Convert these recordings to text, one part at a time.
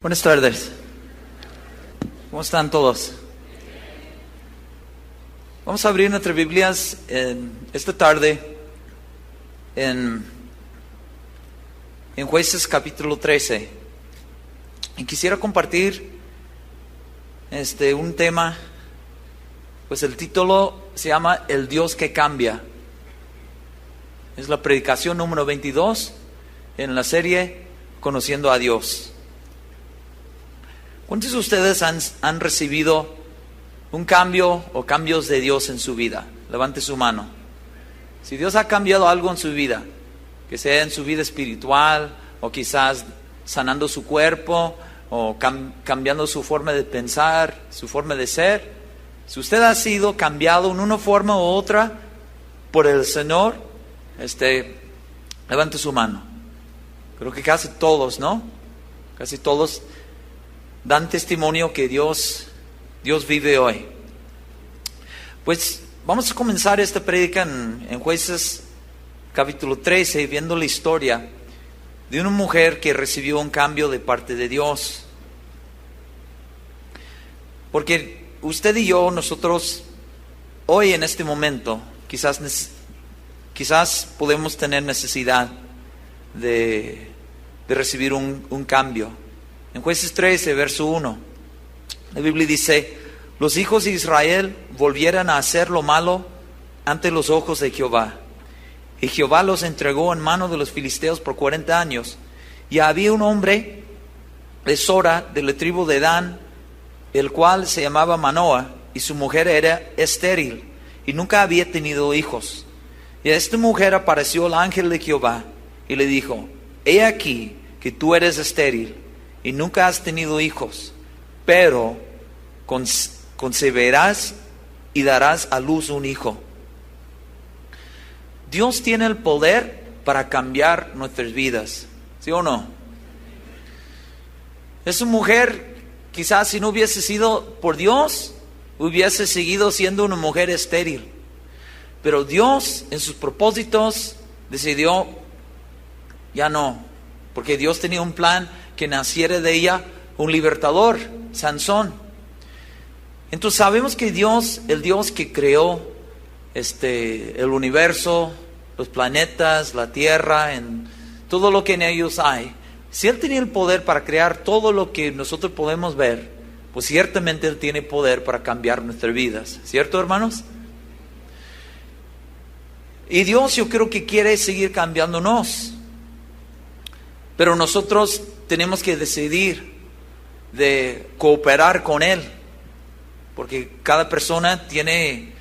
Buenas tardes. ¿Cómo están todos? Vamos a abrir nuestras Biblias esta tarde en Jueces capítulo 13. Y quisiera compartir un tema, pues el título se llama El Dios que cambia. Es la predicación número 22 en la serie Conociendo a Dios. ¿Cuántos de ustedes han recibido un cambio o cambios de Dios en su vida? Levante su mano. Si Dios ha cambiado algo en su vida, que sea en su vida espiritual, o quizás sanando su cuerpo, o cambiando su forma de pensar, su forma de ser. Si usted ha sido cambiado en una forma u otra por el Señor, levante su mano. Creo que casi todos, ¿no? Casi todos dan testimonio que Dios vive hoy. Pues vamos a comenzar esta prédica en Jueces capítulo 13, viendo la historia de una mujer que recibió un cambio de parte de Dios. Porque usted y yo, nosotros, hoy en este momento, quizás podemos tener necesidad de recibir un cambio. En Jueces 13, verso 1, la Biblia dice: los hijos de Israel volvieran a hacer lo malo ante los ojos de Jehová. Y Jehová los entregó en mano de los filisteos por 40 años. Y había un hombre de Sora, de la tribu de Dan, el cual se llamaba Manoah, y su mujer era estéril, y nunca había tenido hijos. Y a esta mujer apareció el ángel de Jehová, y le dijo: he aquí que tú eres estéril, y nunca has tenido hijos, pero concebirás y darás a luz un hijo. Dios tiene el poder para cambiar nuestras vidas, ¿sí o no? Esa mujer, quizás si no hubiese sido por Dios, hubiese seguido siendo una mujer estéril. Pero Dios, en sus propósitos, decidió ya no, porque Dios tenía un plan que naciera de ella un libertador, Sansón. Entonces sabemos que Dios, el Dios que creó el universo, los planetas, la tierra, en todo lo que en ellos hay, si Él tenía el poder para crear todo lo que nosotros podemos ver, pues ciertamente Él tiene poder para cambiar nuestras vidas, ¿cierto, hermanos? Y Dios, yo creo que quiere seguir cambiándonos, pero nosotros tenemos que decidir de cooperar con Él, porque cada persona tiene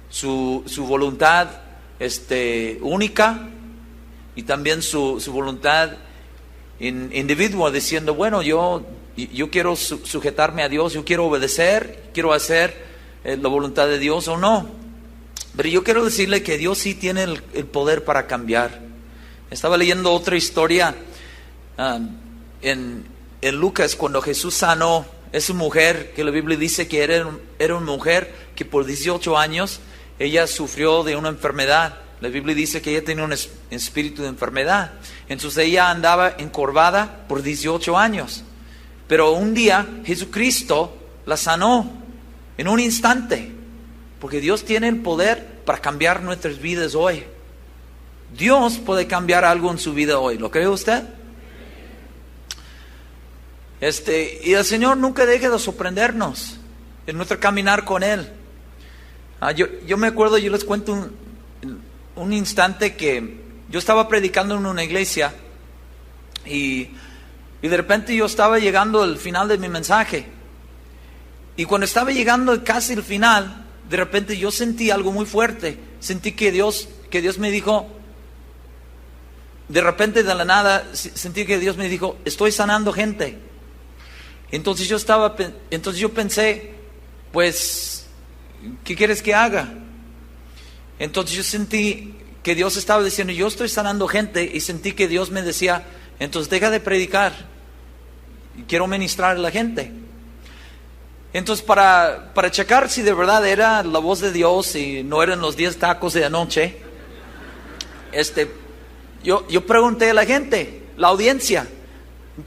su voluntad única, y también su voluntad individual, diciendo: bueno, yo quiero sujetarme a Dios, yo quiero obedecer, quiero hacer la voluntad de Dios o no. Pero yo quiero decirle que Dios sí tiene el poder para cambiar. Estaba leyendo otra historia en Lucas, cuando Jesús sanó esa mujer que la Biblia dice que era una mujer que por 18 años ella sufrió de una enfermedad. La Biblia dice que ella tenía un espíritu de enfermedad. Entonces ella andaba encorvada por 18 años. Pero un día Jesucristo la sanó en un instante, porque Dios tiene el poder para cambiar nuestras vidas hoy. Dios puede cambiar algo en su vida hoy. ¿Lo cree usted? Y el Señor nunca deja de sorprendernos en nuestro caminar con Él. Yo me acuerdo, yo les cuento un instante que yo estaba predicando en una iglesia y de repente yo estaba llegando al final de mi mensaje. Y cuando estaba llegando casi al final, de repente yo sentí algo muy fuerte. Sentí que Dios me dijo, de repente de la nada, sentí que Dios me dijo: estoy sanando gente. Entonces yo pensé, pues, ¿qué quieres que haga? Entonces yo sentí que Dios estaba diciendo: yo estoy sanando gente, y sentí que Dios me decía: entonces deja de predicar, quiero ministrar a la gente. Entonces para checar si de verdad era la voz de Dios y no eran los 10 tacos de anoche, yo pregunté a la gente, la audiencia: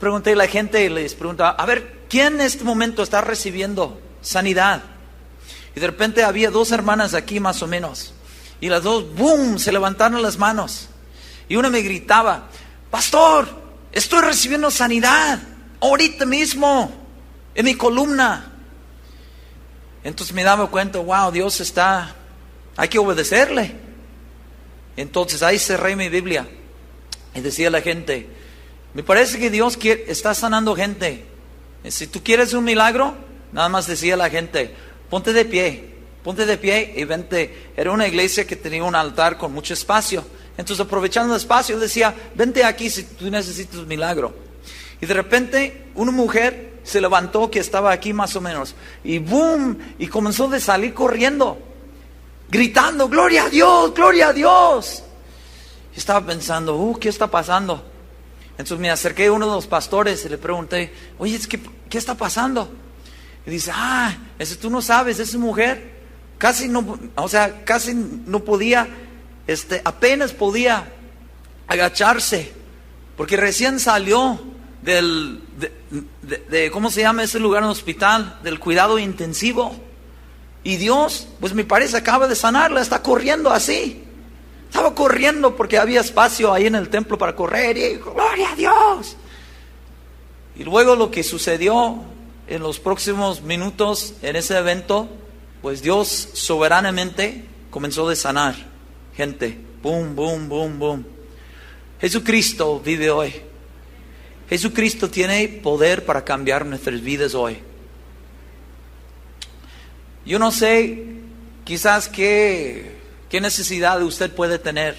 Pregunté a la gente y les preguntaba, a ver, ¿quién en este momento está recibiendo sanidad? Y de repente había 2 hermanas aquí más o menos. Y las 2, ¡boom!, se levantaron las manos. Y una me gritaba, pastor, estoy recibiendo sanidad ahorita mismo en mi columna. Entonces me daba cuenta, wow, Dios hay que obedecerle. Entonces ahí cerré mi Biblia y decía a la gente, me parece que Dios está sanando gente. Si tú quieres un milagro, nada más decía a la gente, ponte de pie y vente. Era una iglesia que tenía un altar con mucho espacio. Entonces, aprovechando el espacio, decía, vente aquí si tú necesitas un milagro. Y de repente, una mujer se levantó que estaba aquí más o menos. Y boom, y comenzó a salir corriendo, gritando, gloria a Dios, gloria a Dios. Y estaba pensando, ¿qué está pasando? Entonces me acerqué a uno de los pastores y le pregunté, oye, ¿qué está pasando? Y dice, tú no sabes, esa mujer casi no podía, apenas podía agacharse, porque recién salió ¿cómo se llama ese lugar en el hospital? Del cuidado intensivo. Y Dios, pues me parece, acaba de sanarla, está corriendo así. Estaba corriendo porque había espacio ahí en el templo para correr y ¡gloria a Dios! Y luego lo que sucedió en los próximos minutos en ese evento, pues Dios soberanamente comenzó a sanar gente. Boom, boom, boom, boom. Jesucristo vive hoy. Jesucristo tiene poder para cambiar nuestras vidas hoy. Yo no sé, quizás qué necesidad usted puede tener,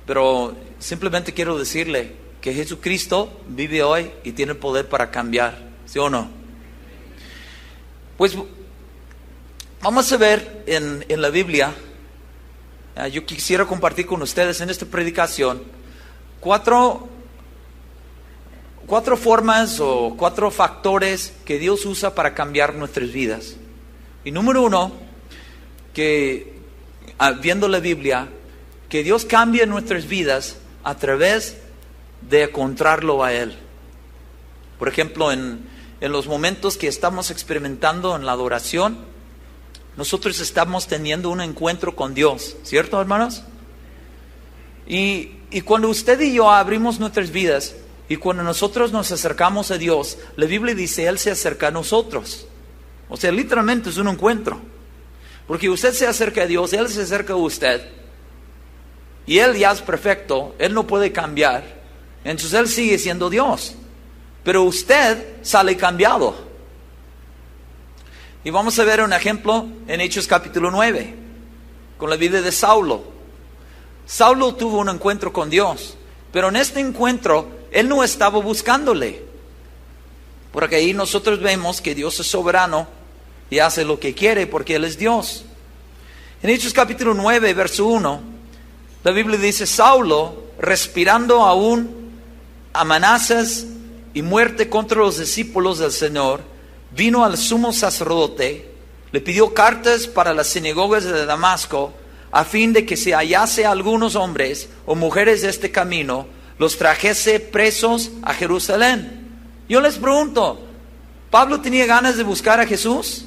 pero simplemente quiero decirle que Jesucristo vive hoy y tiene poder para cambiar, ¿sí o no? Pues vamos a ver en la Biblia, yo quisiera compartir con ustedes en esta predicación cuatro formas o 4 factores que Dios usa para cambiar nuestras vidas. Y número 1, que viendo la Biblia, que Dios cambie nuestras vidas a través de encontrarlo a Él. Por ejemplo, en los momentos que estamos experimentando en la adoración, nosotros estamos teniendo un encuentro con Dios, ¿cierto, hermanos? Y cuando usted y yo abrimos nuestras vidas y cuando nosotros nos acercamos a Dios, la Biblia dice, Él se acerca a nosotros. O sea, literalmente es un encuentro. Porque usted se acerca a Dios, Él se acerca a usted. Y Él ya es perfecto, Él no puede cambiar. Entonces Él sigue siendo Dios. Pero usted sale cambiado. Y vamos a ver un ejemplo en Hechos capítulo 9, con la vida de Saulo. Saulo tuvo un encuentro con Dios, pero en este encuentro él no estaba buscándole. Porque ahí nosotros vemos que Dios es soberano y hace lo que quiere porque Él es Dios. En Hechos capítulo 9, verso 1, la Biblia dice, Saulo, respirando aún amenazas y muerte contra los discípulos del Señor, vino al sumo sacerdote, le pidió cartas para las sinagogas de Damasco, a fin de que si hallase algunos hombres o mujeres de este camino, los trajese presos a Jerusalén. Yo les pregunto, ¿Pablo tenía ganas de buscar a Jesús?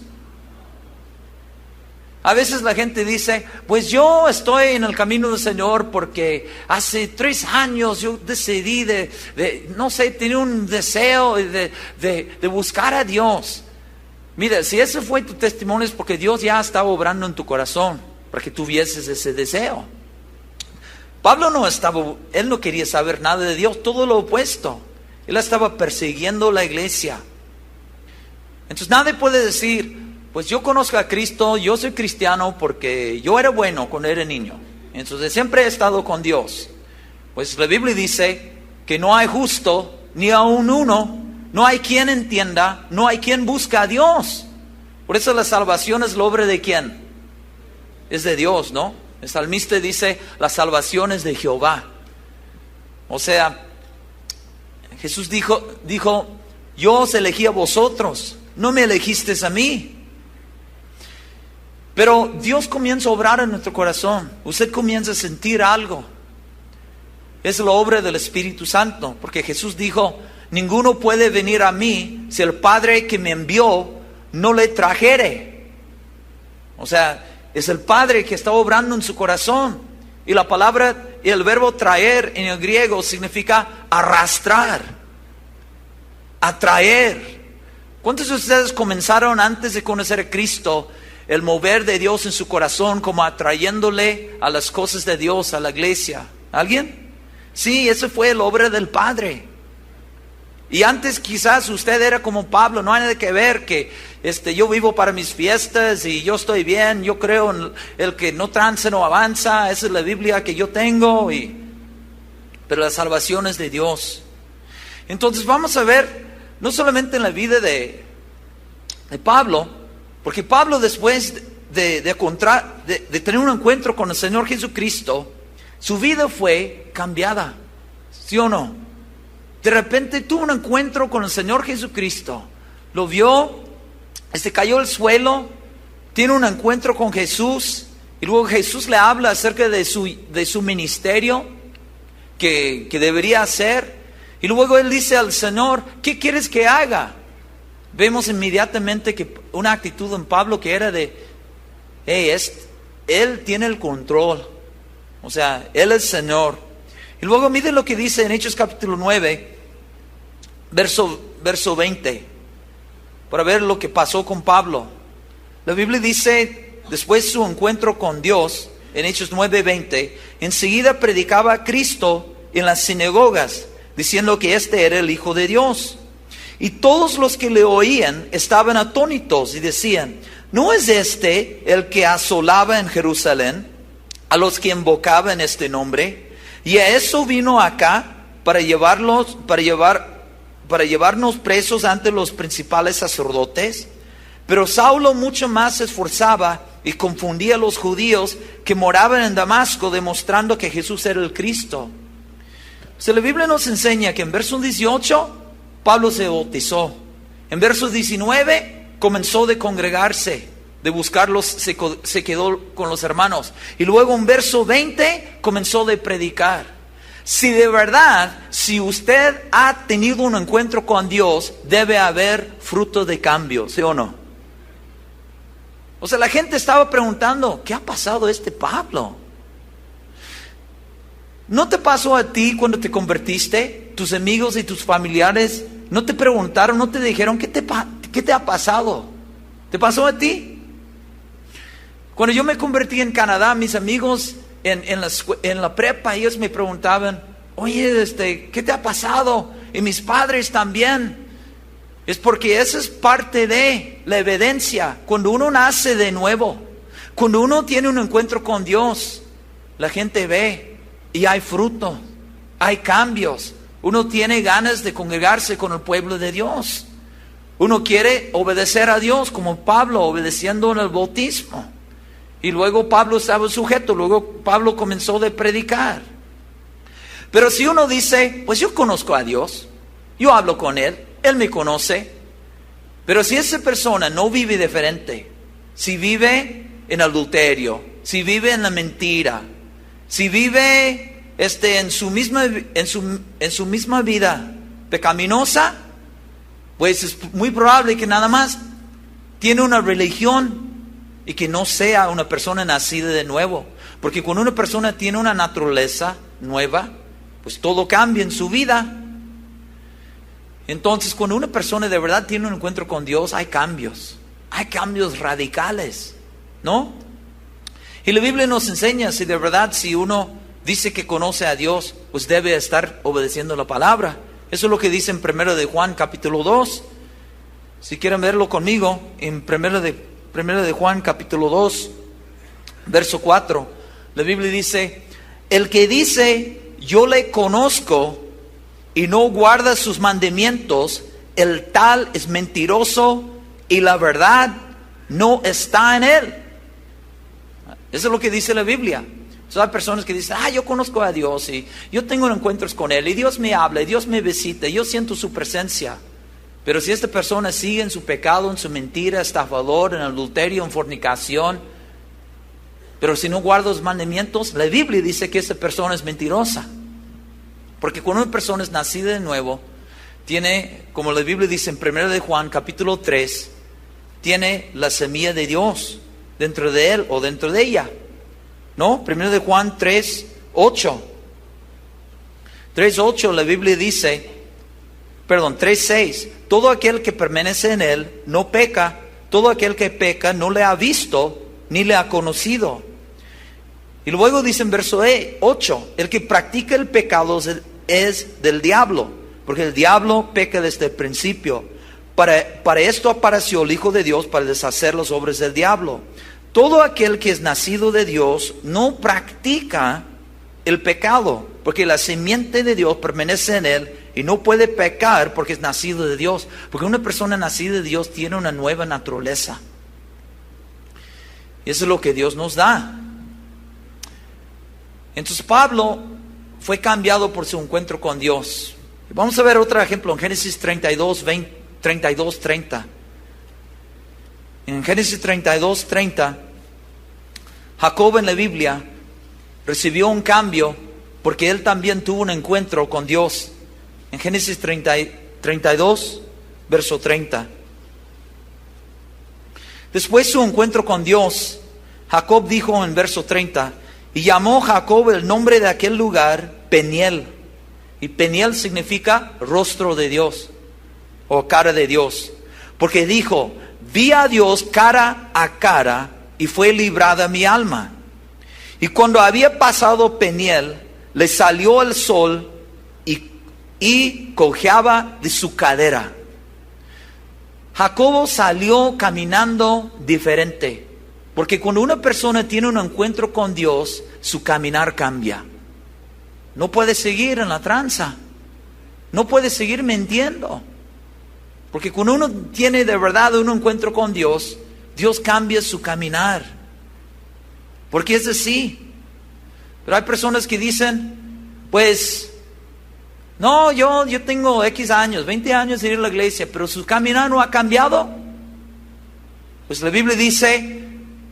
A veces la gente dice, pues yo estoy en el camino del Señor porque hace 3 años yo decidí no sé, tenía un deseo de buscar a Dios. Mira, si ese fue tu testimonio es porque Dios ya estaba obrando en tu corazón para que tuvieses ese deseo. Pablo él no quería saber nada de Dios, todo lo opuesto. Él estaba persiguiendo la iglesia. Entonces nadie puede decir, pues yo conozco a Cristo, yo soy cristiano porque yo era bueno cuando era niño. Entonces siempre he estado con Dios. Pues la Biblia dice que no hay justo ni aun uno, no hay quien entienda, no hay quien busca a Dios. Por eso la salvación es la obra de ¿quién? Es de Dios, ¿no? El salmista dice, la salvación es de Jehová. O sea, Jesús dijo, yo os elegí a vosotros, no me elegisteis a mí. Pero Dios comienza a obrar en nuestro corazón. Usted comienza a sentir algo. Es la obra del Espíritu Santo. Porque Jesús dijo, ninguno puede venir a mí si el Padre que me envió no le trajere. O sea, es el Padre que está obrando en su corazón. Y la palabra, el verbo traer en el griego significa arrastrar, atraer. ¿Cuántos de ustedes comenzaron antes de conocer a Cristo el mover de Dios en su corazón como atrayéndole a las cosas de Dios, a la iglesia? ¿Alguien? Sí, eso fue la obra del Padre. Y antes quizás usted era como Pablo, no hay nada que ver que yo vivo para mis fiestas y yo estoy bien, yo creo en el que no tranza no avanza, esa es la Biblia que yo tengo, pero la salvación es de Dios. Entonces vamos a ver, no solamente en la vida de Pablo, porque Pablo después de tener un encuentro con el Señor Jesucristo, su vida fue cambiada, ¿sí o no? De repente tuvo un encuentro con el Señor Jesucristo, lo vio, cayó al suelo, tiene un encuentro con Jesús, y luego Jesús le habla acerca de su ministerio que debería hacer, y luego él dice al Señor, ¿qué quieres que haga? Vemos inmediatamente que una actitud en Pablo que era de, él tiene el control, o sea, él es Señor. Y luego mire lo que dice en Hechos capítulo 9, verso 20, para ver lo que pasó con Pablo. La Biblia dice, después de su encuentro con Dios, en Hechos 9:20, enseguida predicaba a Cristo en las sinagogas, diciendo que este era el Hijo de Dios. Y todos los que le oían estaban atónitos y decían, ¿no es este el que asolaba en Jerusalén a los que invocaban este nombre? Y a eso vino acá para llevarnos presos ante los principales sacerdotes. Pero Saulo mucho más se esforzaba y confundía a los judíos que moraban en Damasco, demostrando que Jesús era el Cristo. O sea, la Biblia nos enseña que en verso 18 Pablo se bautizó. En verso 19 comenzó de congregarse, de buscarlos, se quedó con los hermanos. Y luego en verso 20 comenzó de predicar. Si de verdad, si usted ha tenido un encuentro con Dios, debe haber fruto de cambio, ¿sí o no? O sea, la gente estaba preguntando, ¿qué ha pasado a este Pablo? ¿No te pasó a ti cuando te convertiste? Tus amigos y tus familiares no te preguntaron, no te dijeron, ¿qué te ha pasado? ¿Te pasó a ti? Cuando yo me convertí en Canadá, mis amigos en la prepa, ellos me preguntaban, oye, ¿qué te ha pasado? Y mis padres también. Es porque esa es parte de la evidencia. Cuando uno nace de nuevo, cuando uno tiene un encuentro con Dios, la gente ve y hay fruto, hay cambios. Uno tiene ganas de congregarse con el pueblo de Dios. Uno quiere obedecer a Dios, como Pablo obedeciendo en el bautismo. Y luego Pablo estaba sujeto, luego Pablo comenzó de predicar. Pero si uno dice, pues yo conozco a Dios, yo hablo con Él, Él me conoce. Pero si esa persona no vive diferente, si vive en adulterio, si vive en la mentira, si vive en su misma vida pecaminosa, pues es muy probable que nada más tiene una religión y que no sea una persona nacida de nuevo. Porque cuando una persona tiene una naturaleza nueva, pues todo cambia en su vida. Entonces, cuando una persona de verdad tiene un encuentro con Dios, hay cambios radicales, ¿no? Y la Biblia nos enseña, si de verdad, si uno dice que conoce a Dios, pues debe estar obedeciendo la palabra. Eso es lo que dice en 1 de Juan capítulo 2. Si quieren verlo conmigo, en 1 de Juan capítulo 2, verso 4, la Biblia dice, el que dice, yo le conozco, y no guarda sus mandamientos, el tal es mentiroso y la verdad no está en él. Eso es lo que dice la Biblia. O sea, hay personas que dicen, yo conozco a Dios y yo tengo encuentros con Él y Dios me habla y Dios me visita y yo siento su presencia. Pero si esta persona sigue en su pecado, en su mentira, estafador, en adulterio, en fornicación, pero si no guarda los mandamientos, la Biblia dice que esa persona es mentirosa. Porque cuando una persona es nacida de nuevo, tiene, como la Biblia dice en 1 de Juan capítulo 3, tiene la semilla de Dios dentro de él o dentro de ella. ¿No? 1 de Juan 3:8. 3:8 la Biblia dice, 3:6. Todo aquel que permanece en él no peca. Todo aquel que peca no le ha visto ni le ha conocido. Y luego dice en verso 8, el que practica el pecado es del diablo, porque el diablo peca desde el principio. Para esto apareció el Hijo de Dios, para deshacer las obras del diablo. Todo aquel que es nacido de Dios no practica el pecado, porque la simiente de Dios permanece en él y no puede pecar porque es nacido de Dios. Porque una persona nacida de Dios tiene una nueva naturaleza. Y eso es lo que Dios nos da. Entonces Pablo fue cambiado por su encuentro con Dios. Vamos a ver otro ejemplo en Génesis 32:30. En Génesis 32:30, Jacob en la Biblia recibió un cambio porque él también tuvo un encuentro con Dios. En Génesis 32, verso 30. Después de su encuentro con Dios, Jacob dijo en verso 30, y llamó Jacob el nombre de aquel lugar Peniel. Y Peniel significa rostro de Dios o cara de Dios. Porque dijo, vi a Dios cara a cara y fue librada mi alma. Y cuando había pasado Peniel, le salió el sol y cojeaba de su cadera. Jacobo salió caminando diferente. Porque cuando una persona tiene un encuentro con Dios, su caminar cambia. No puede seguir en la tranza. No puede seguir mintiendo. Porque cuando uno tiene de verdad un encuentro con Dios, Dios cambia su caminar. Porque es así. Pero hay personas que dicen, pues, no, yo tengo X años, 20 años de ir a la iglesia, pero su caminar no ha cambiado. Pues la Biblia dice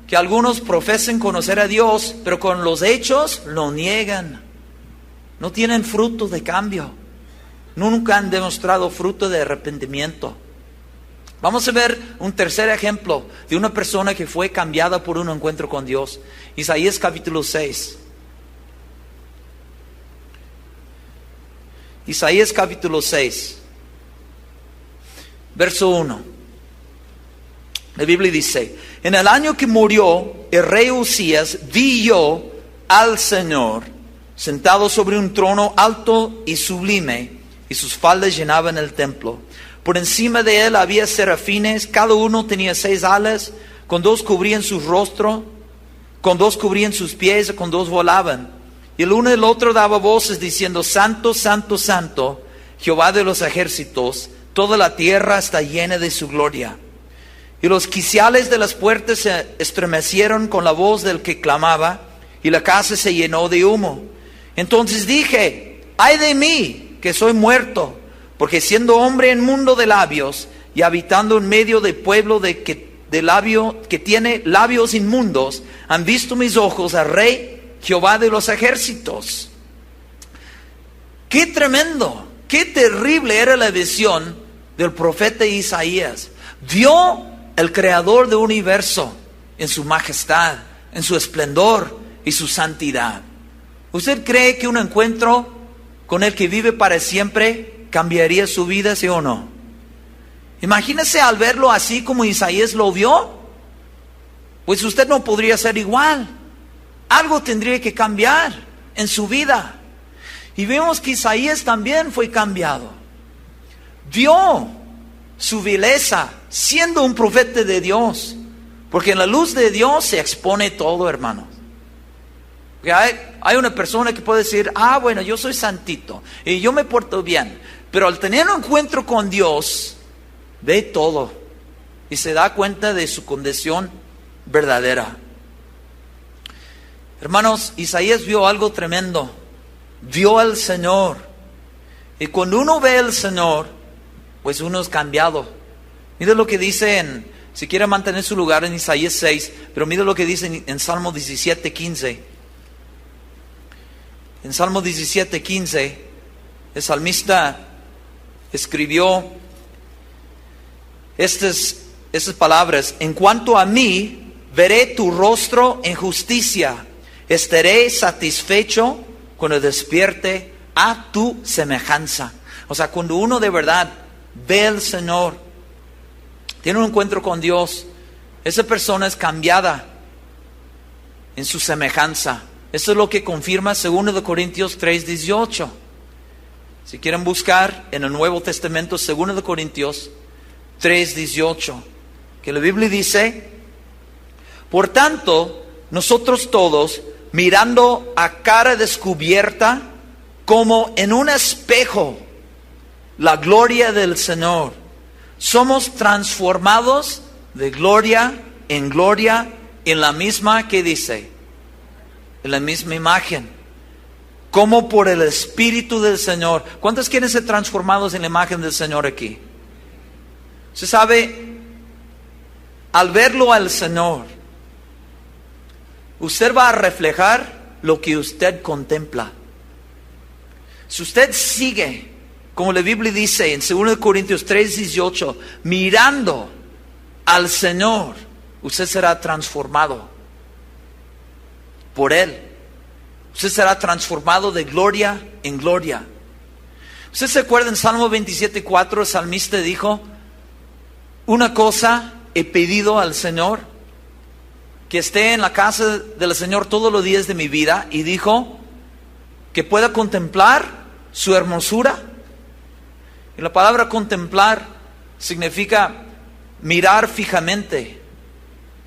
que algunos profesan conocer a Dios, pero con los hechos lo niegan. No tienen fruto de cambio. Nunca han demostrado fruto de arrepentimiento. Vamos a ver un tercer ejemplo de una persona que fue cambiada por un encuentro con Dios. Isaías capítulo 6. Isaías capítulo 6, verso 1. La Biblia dice, en el año que murió el rey Usías, vi yo al Señor sentado sobre un trono alto y sublime, y sus faldas llenaban el templo. Por encima de él había serafines, cada uno tenía 6 alas, con 2 cubrían su rostro, con 2 cubrían sus pies, con 2 volaban. Y el uno y el otro daba voces diciendo, Santo, Santo, Santo, Jehová de los ejércitos, toda la tierra está llena de su gloria. Y los quiciales de las puertas se estremecieron con la voz del que clamaba, y la casa se llenó de humo. Entonces dije, ay de mí, que soy muerto, porque siendo hombre en mundo de labios, y habitando en medio de pueblo que tiene labios inmundos, han visto mis ojos al Rey Jehová de los ejércitos. Qué tremendo, qué terrible era la visión del profeta Isaías. Vio el creador del universo en su majestad, en su esplendor y su santidad. ¿Usted cree que un encuentro con el que vive para siempre cambiaría su vida, sí o no? Imagínese al verlo así como Isaías lo vio. Pues usted no podría ser igual. Algo tendría que cambiar en su vida. Y vemos que Isaías también fue cambiado. Vio su vileza siendo un profeta de Dios. Porque en la luz de Dios se expone todo, hermanos. Hay una persona que puede decir, bueno, yo soy santito y yo me porto bien. Pero al tener un encuentro con Dios, ve todo y se da cuenta de su condición verdadera. Hermanos, Isaías vio algo tremendo. Vio al Señor. Y cuando uno ve al Señor, pues uno es cambiado. Mira lo que dice si quiere mantener su lugar en Isaías 6, pero mira lo que dice en Salmo 17:15. En Salmo 17:15, el salmista escribió estas palabras: en cuanto a mí, veré tu rostro en justicia, estaré satisfecho cuando despierte a tu semejanza. O sea, cuando uno de verdad ve al Señor, tiene un encuentro con Dios, esa persona es cambiada en su semejanza. Eso es lo que confirma 2 Corintios 3:18. Si quieren buscar en el Nuevo Testamento, 2 Corintios 3:18, que la Biblia dice: por tanto, nosotros todos, mirando a cara descubierta, como en un espejo, la gloria del Señor, somos transformados de gloria en gloria, en la misma, ¿qué dice? En la misma imagen, como por el Espíritu del Señor. ¿Cuántos quieren ser transformados en la imagen del Señor aquí? Usted sabe, al verlo al Señor, usted va a reflejar lo que usted contempla. Si usted sigue, como la Biblia dice en 2 Corintios 3:18, mirando al Señor, usted será transformado por Él. Usted será transformado de gloria en gloria. ¿Usted se acuerda en Salmo 27:4? El salmista dijo: una cosa he pedido al Señor, que esté en la casa del Señor todos los días de mi vida, y dijo que pueda contemplar su hermosura. Y la palabra contemplar significa mirar fijamente.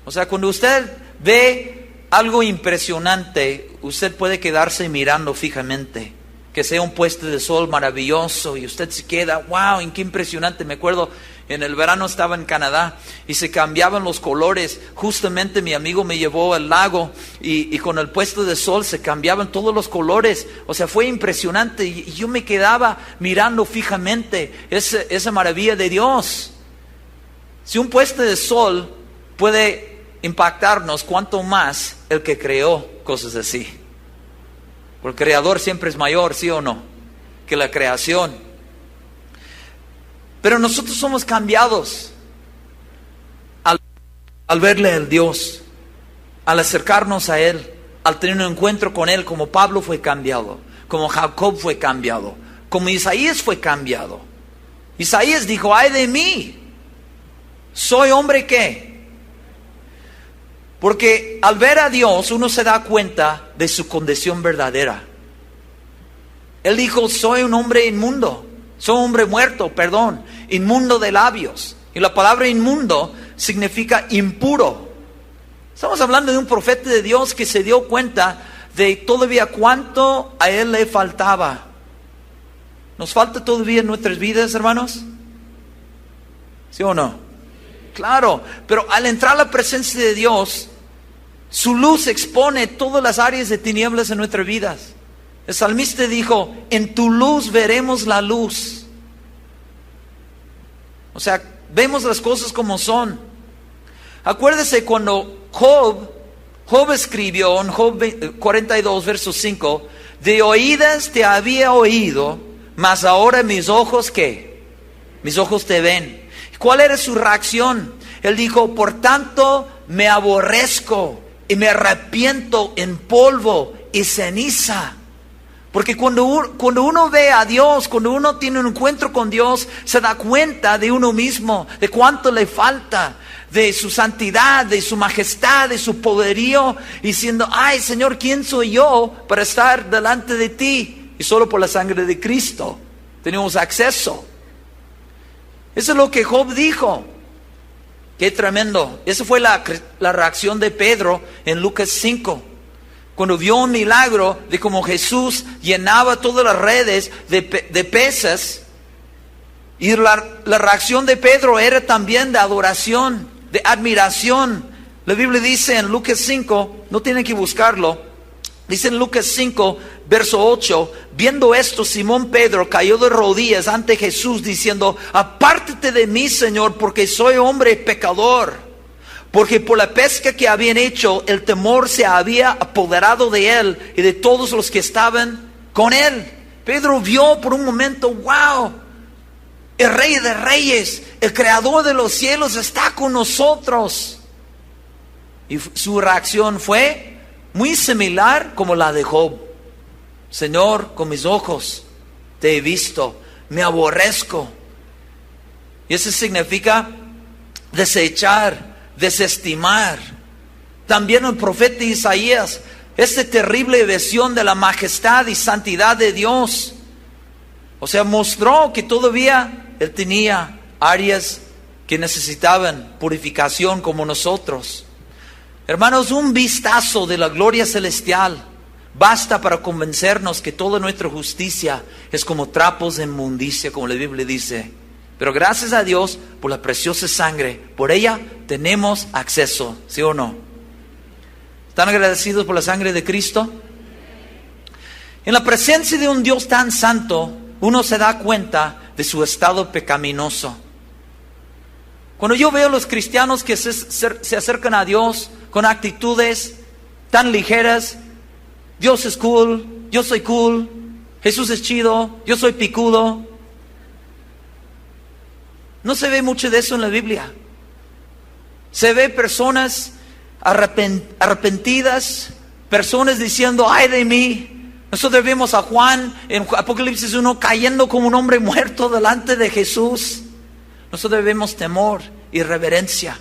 O sea, cuando usted ve algo impresionante, usted puede quedarse mirando fijamente. Que sea un puesto de sol maravilloso y usted se queda: wow, qué impresionante. Me acuerdo, en el verano estaba en Canadá y se cambiaban los colores. Justamente mi amigo me llevó al lago y con el puesto de sol se cambiaban todos los colores. O sea, fue impresionante y yo me quedaba mirando fijamente esa maravilla de Dios. Si un puesto de sol puede impactarnos, ¿cuánto más el que creó cosas así? Porque el creador siempre es mayor, ¿sí o no?, que la creación. Pero nosotros somos cambiados al verle al Dios, al acercarnos a Él, al tener un encuentro con Él, como Pablo fue cambiado, como Jacob fue cambiado, como Isaías fue cambiado. Isaías dijo: ay de mí, soy hombre ¿qué? Porque al ver a Dios uno se da cuenta de su condición verdadera. Él dijo: soy un hombre inmundo, soy un hombre muerto, inmundo de labios. Y la palabra inmundo significa impuro. Estamos hablando de un profeta de Dios que se dio cuenta de todavía cuánto a él le faltaba. ¿Nos falta todavía en nuestras vidas, hermanos? ¿Sí o no? Claro, pero al entrar a la presencia de Dios, su luz expone todas las áreas de tinieblas en nuestras vidas. El salmista dijo: en tu luz veremos la luz. O sea, vemos las cosas como son. Acuérdese cuando Job escribió en Job 42, verso 5: de oídas te había oído, mas ahora mis ojos ¿qué? Mis ojos te ven. ¿Cuál era su reacción? Él dijo: por tanto me aborrezco y me arrepiento en polvo y ceniza. Porque cuando uno ve a Dios, cuando uno tiene un encuentro con Dios, se da cuenta de uno mismo, de cuánto le falta, de su santidad, de su majestad, de su poderío, diciendo: ay Señor, ¿quién soy yo para estar delante de ti? Y solo por la sangre de Cristo tenemos acceso. Eso es lo que Job dijo. Qué tremendo. Esa fue la reacción de Pedro en Lucas 5. Cuando vio un milagro de cómo Jesús llenaba todas las redes de peces. Y la reacción de Pedro era también de adoración, de admiración. La Biblia dice en Lucas 5, no tienen que buscarlo, dice en Lucas 5, verso 8: viendo esto, Simón Pedro cayó de rodillas ante Jesús diciendo: apártate de mí, Señor, porque soy hombre pecador. Porque por la pesca que habían hecho, el temor se había apoderado de él y de todos los que estaban con él. Pedro vio por un momento: wow, El Rey de Reyes, el Creador de los cielos está con nosotros. Y su reacción fue muy similar como la de Job. Señor, con mis ojos te he visto, me aborrezco. Y eso significa desechar, desestimar. También el profeta Isaías, esta terrible visión de la majestad y santidad de Dios, o sea, mostró que todavía Él tenía áreas que necesitaban purificación como nosotros. Hermanos, un vistazo de la gloria celestial basta para convencernos que toda nuestra justicia es como trapos de inmundicia, como la Biblia dice. Pero gracias a Dios por la preciosa sangre, por ella tenemos acceso, ¿sí o no? ¿Están agradecidos por la sangre de Cristo? En la presencia de un Dios tan santo, uno se da cuenta de su estado pecaminoso. Cuando yo veo a los cristianos que se acercan a Dios con actitudes tan ligeras, Dios es cool, yo soy cool, Jesús es chido, yo soy picudo. No se ve mucho de eso en la Biblia. Se ve personas arrepentidas, personas diciendo, ay de mí. Nosotros vemos a Juan en Apocalipsis 1 cayendo como un hombre muerto delante de Jesús. Nosotros vemos temor y reverencia,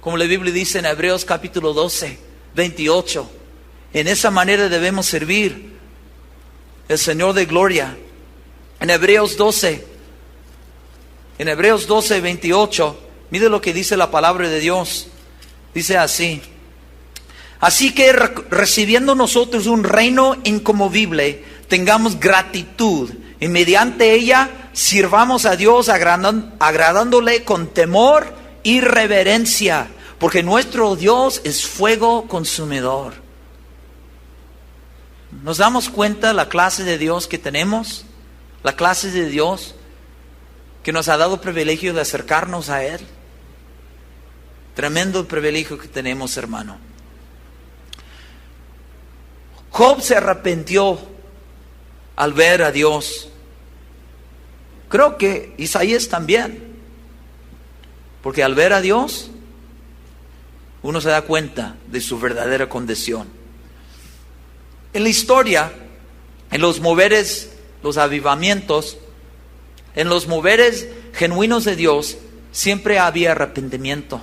como la Biblia dice en Hebreos capítulo 12, 28. En esa manera debemos servir al Señor de gloria. En Hebreos 12, 28, mire lo que dice la palabra de Dios. Dice así: así que recibiendo nosotros un reino inconmovible, tengamos gratitud y mediante ella sirvamos a Dios agradándole con temor y reverencia, porque nuestro Dios es fuego consumidor. ¿Nos damos cuenta la clase de Dios que tenemos? La clase de Dios que nos ha dado el privilegio de acercarnos a Él. Tremendo el privilegio que tenemos, hermano. Job se arrepintió al ver a Dios. Creo que Isaías también. Porque al ver a Dios, uno se da cuenta de su verdadera condición. En la historia, en los moveres, los avivamientos, en los moveres genuinos de Dios, siempre había arrepentimiento.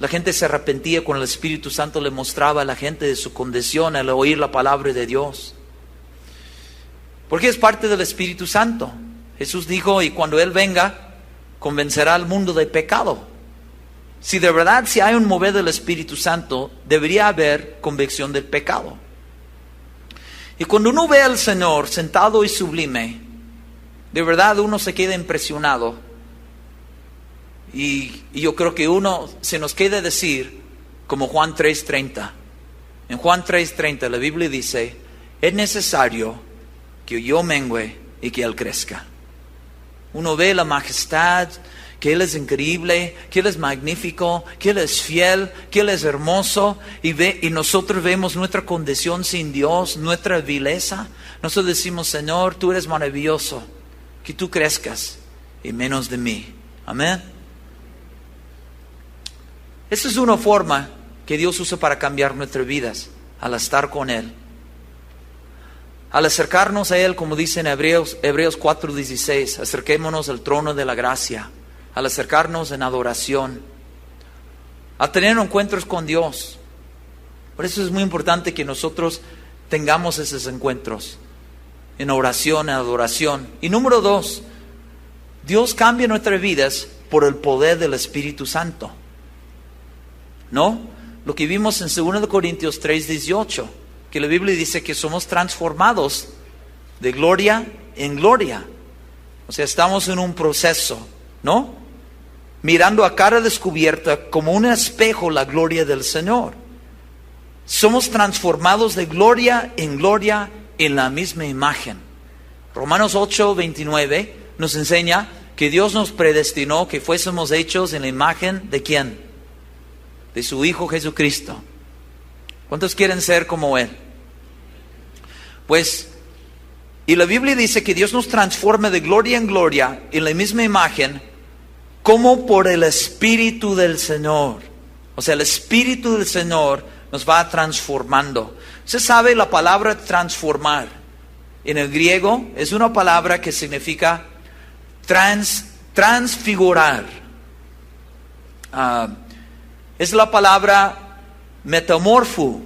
La gente se arrepentía cuando el Espíritu Santo le mostraba a la gente de su condición al oír la palabra de Dios. Porque es parte del Espíritu Santo. Jesús dijo, y cuando Él venga, convencerá al mundo de pecado. Si de verdad si hay un mover del Espíritu Santo, debería haber convicción del pecado. Y cuando uno ve al Señor sentado y sublime, de verdad uno se queda impresionado. Y yo creo que uno se nos queda decir, como Juan 3:30. En Juan 3:30 la Biblia dice, es necesario que yo mengüe y que Él crezca. Uno ve la majestad, que Él es increíble, que Él es magnífico, que Él es fiel, que Él es hermoso, y nosotros vemos nuestra condición sin Dios, nuestra vileza. Nosotros decimos, Señor, tú eres maravilloso, que tú crezcas y menos de mí. Amén. Esa es una forma que Dios usa para cambiar nuestras vidas, al estar con Él. Al acercarnos a Él, como dice en Hebreos 4:16, acerquémonos al trono de la gracia. Al acercarnos en adoración, a tener encuentros con Dios. Por eso es muy importante que nosotros tengamos esos encuentros en oración, en adoración. Y número 2, Dios cambia nuestras vidas por el poder del Espíritu Santo. ¿No? Lo que vimos en 2 Corintios 3:18, que la Biblia dice que somos transformados de gloria en gloria. O sea, estamos en un proceso, ¿no? Mirando a cara descubierta como un espejo la gloria del Señor. Somos transformados de gloria en la misma imagen. Romanos 8:29 nos enseña que Dios nos predestinó que fuésemos hechos en la imagen ¿de quién? De su Hijo Jesucristo. ¿Cuántos quieren ser como Él? Pues Y la Biblia dice que Dios nos transforma de gloria en gloria en la misma imagen, como por el Espíritu del Señor. O sea, el Espíritu del Señor nos va transformando. Usted sabe la palabra transformar. En el griego es una palabra que significa transfigurar. Es la palabra metamorfo,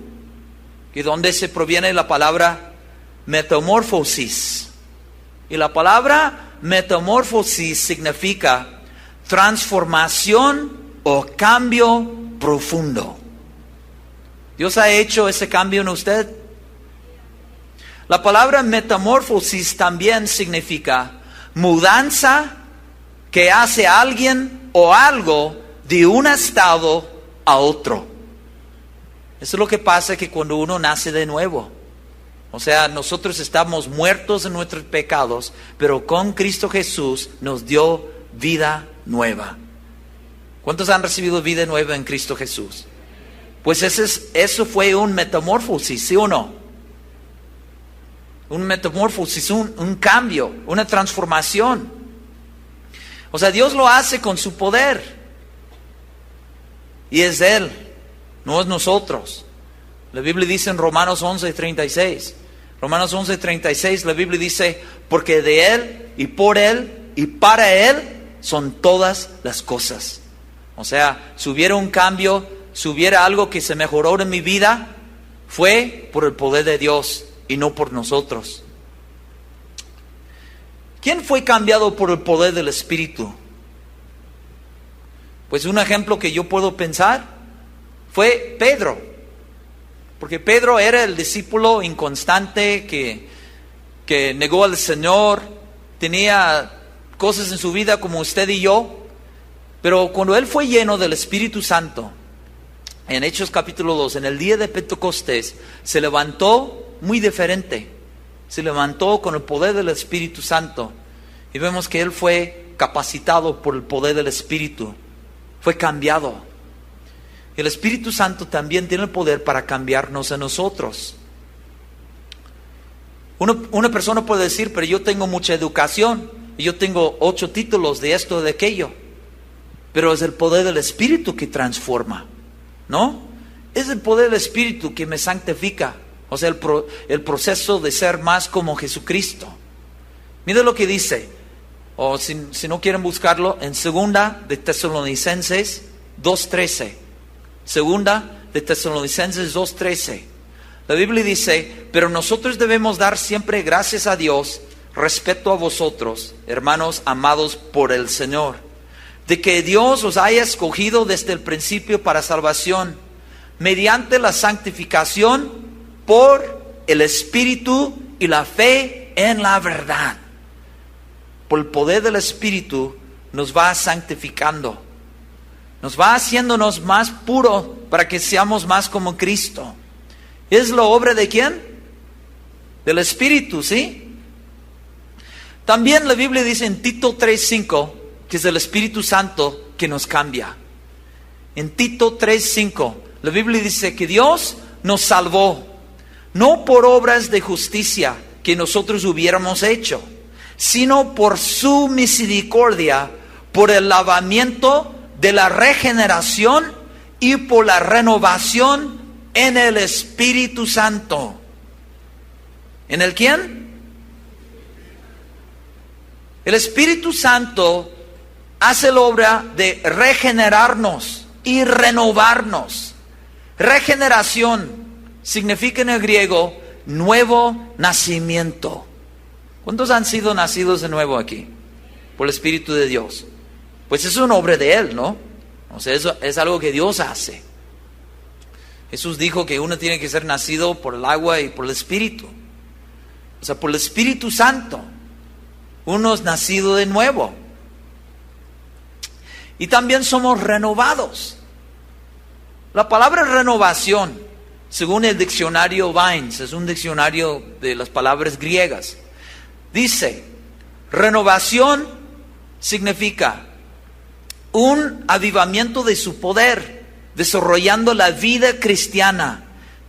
de donde se proviene la palabra metamorfosis. Y la palabra metamorfosis significa transformación o cambio profundo. ¿Dios ha hecho ese cambio en usted? La palabra metamorfosis también significa mudanza que hace a alguien o algo de un estado a otro. Eso es lo que pasa que cuando uno nace de nuevo. O sea, nosotros estamos muertos en nuestros pecados, pero con Cristo Jesús nos dio vida nueva. ¿Cuántos han recibido vida nueva en Cristo Jesús? Pues eso fue un metamorfosis, ¿sí o no? Un metamorfosis, un cambio, una transformación. O sea, Dios lo hace con su poder. Y es Él, no es nosotros. La Biblia dice en Romanos 11:36. Romanos 11:36, la Biblia dice, porque de Él y por Él y para Él son todas las cosas. O sea, si hubiera un cambio, si hubiera algo que se mejoró en mi vida, fue por el poder de Dios y no por nosotros. ¿Quién fue cambiado por el poder del Espíritu? Pues un ejemplo que yo puedo pensar fue Pedro. Porque Pedro era el discípulo inconstante que negó al Señor, tenía cosas en su vida como usted y yo, pero cuando él fue lleno del Espíritu Santo, en Hechos capítulo 2, en el día de Pentecostés, se levantó muy diferente, se levantó con el poder del Espíritu Santo, y vemos que él fue capacitado por el poder del Espíritu, fue cambiado. El Espíritu Santo también tiene el poder para cambiarnos a nosotros. Una persona puede decir, pero yo tengo mucha educación, y yo tengo 8 títulos de esto o de aquello. Pero es el poder del Espíritu que transforma, ¿no? Es el poder del Espíritu que me santifica. O sea, el proceso de ser más como Jesucristo. Mire lo que dice, o si no quieren buscarlo, en 2 de Tesalonicenses 2:13. Segunda de Tesalonicenses 2:13. La Biblia dice, pero nosotros debemos dar siempre gracias a Dios respecto a vosotros, hermanos amados por el Señor, de que Dios os haya escogido desde el principio para salvación, mediante la santificación por el Espíritu y la fe en la verdad. Por el poder del Espíritu nos va santificando. Nos va haciéndonos más puros para que seamos más como Cristo. ¿Es la obra de quién? Del Espíritu, ¿sí? También la Biblia dice en Tito 3:5 que es el Espíritu Santo que nos cambia. En Tito 3:5 la Biblia dice que Dios nos salvó, no por obras de justicia que nosotros hubiéramos hecho, sino por su misericordia, por el lavamiento de la regeneración y por la renovación en el Espíritu Santo. ¿En el quién? El Espíritu Santo hace la obra de regenerarnos y renovarnos. Regeneración significa en el griego nuevo nacimiento. ¿Cuántos han sido nacidos de nuevo aquí? Por el Espíritu de Dios. Pues es una obra de Él, ¿no? O sea, eso es algo que Dios hace. Jesús dijo que uno tiene que ser nacido por el agua y por el Espíritu. O sea, por el Espíritu Santo. Uno es nacido de nuevo. Y también somos renovados. La palabra renovación, según el diccionario Vines, es un diccionario de las palabras griegas. Dice, renovación significa un avivamiento de su poder, desarrollando la vida cristiana.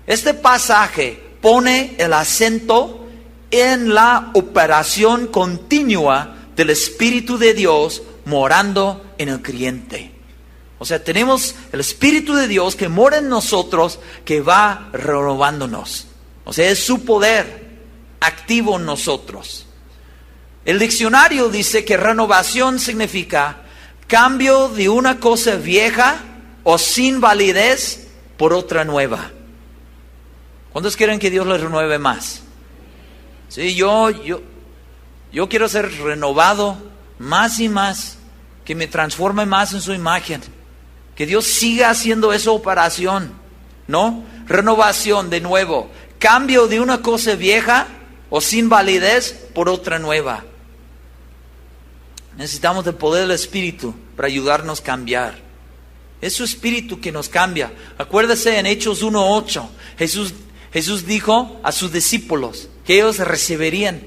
Este pasaje pone el acento en la operación continua del Espíritu de Dios morando en el creyente. O sea, tenemos el Espíritu de Dios que mora en nosotros, que va renovándonos. O sea, es su poder activo en nosotros. El diccionario dice que renovación significa cambio de una cosa vieja o sin validez por otra nueva. ¿Cuántos quieren que Dios les renueve más? Sí, yo quiero ser renovado más y más, que me transforme más en su imagen. Que Dios siga haciendo esa operación, ¿no? Renovación de nuevo, cambio de una cosa vieja o sin validez por otra nueva. Necesitamos el poder del Espíritu para ayudarnos a cambiar. Es su Espíritu que nos cambia. Acuérdese en Hechos 1:8, Jesús dijo a sus discípulos que ellos recibirían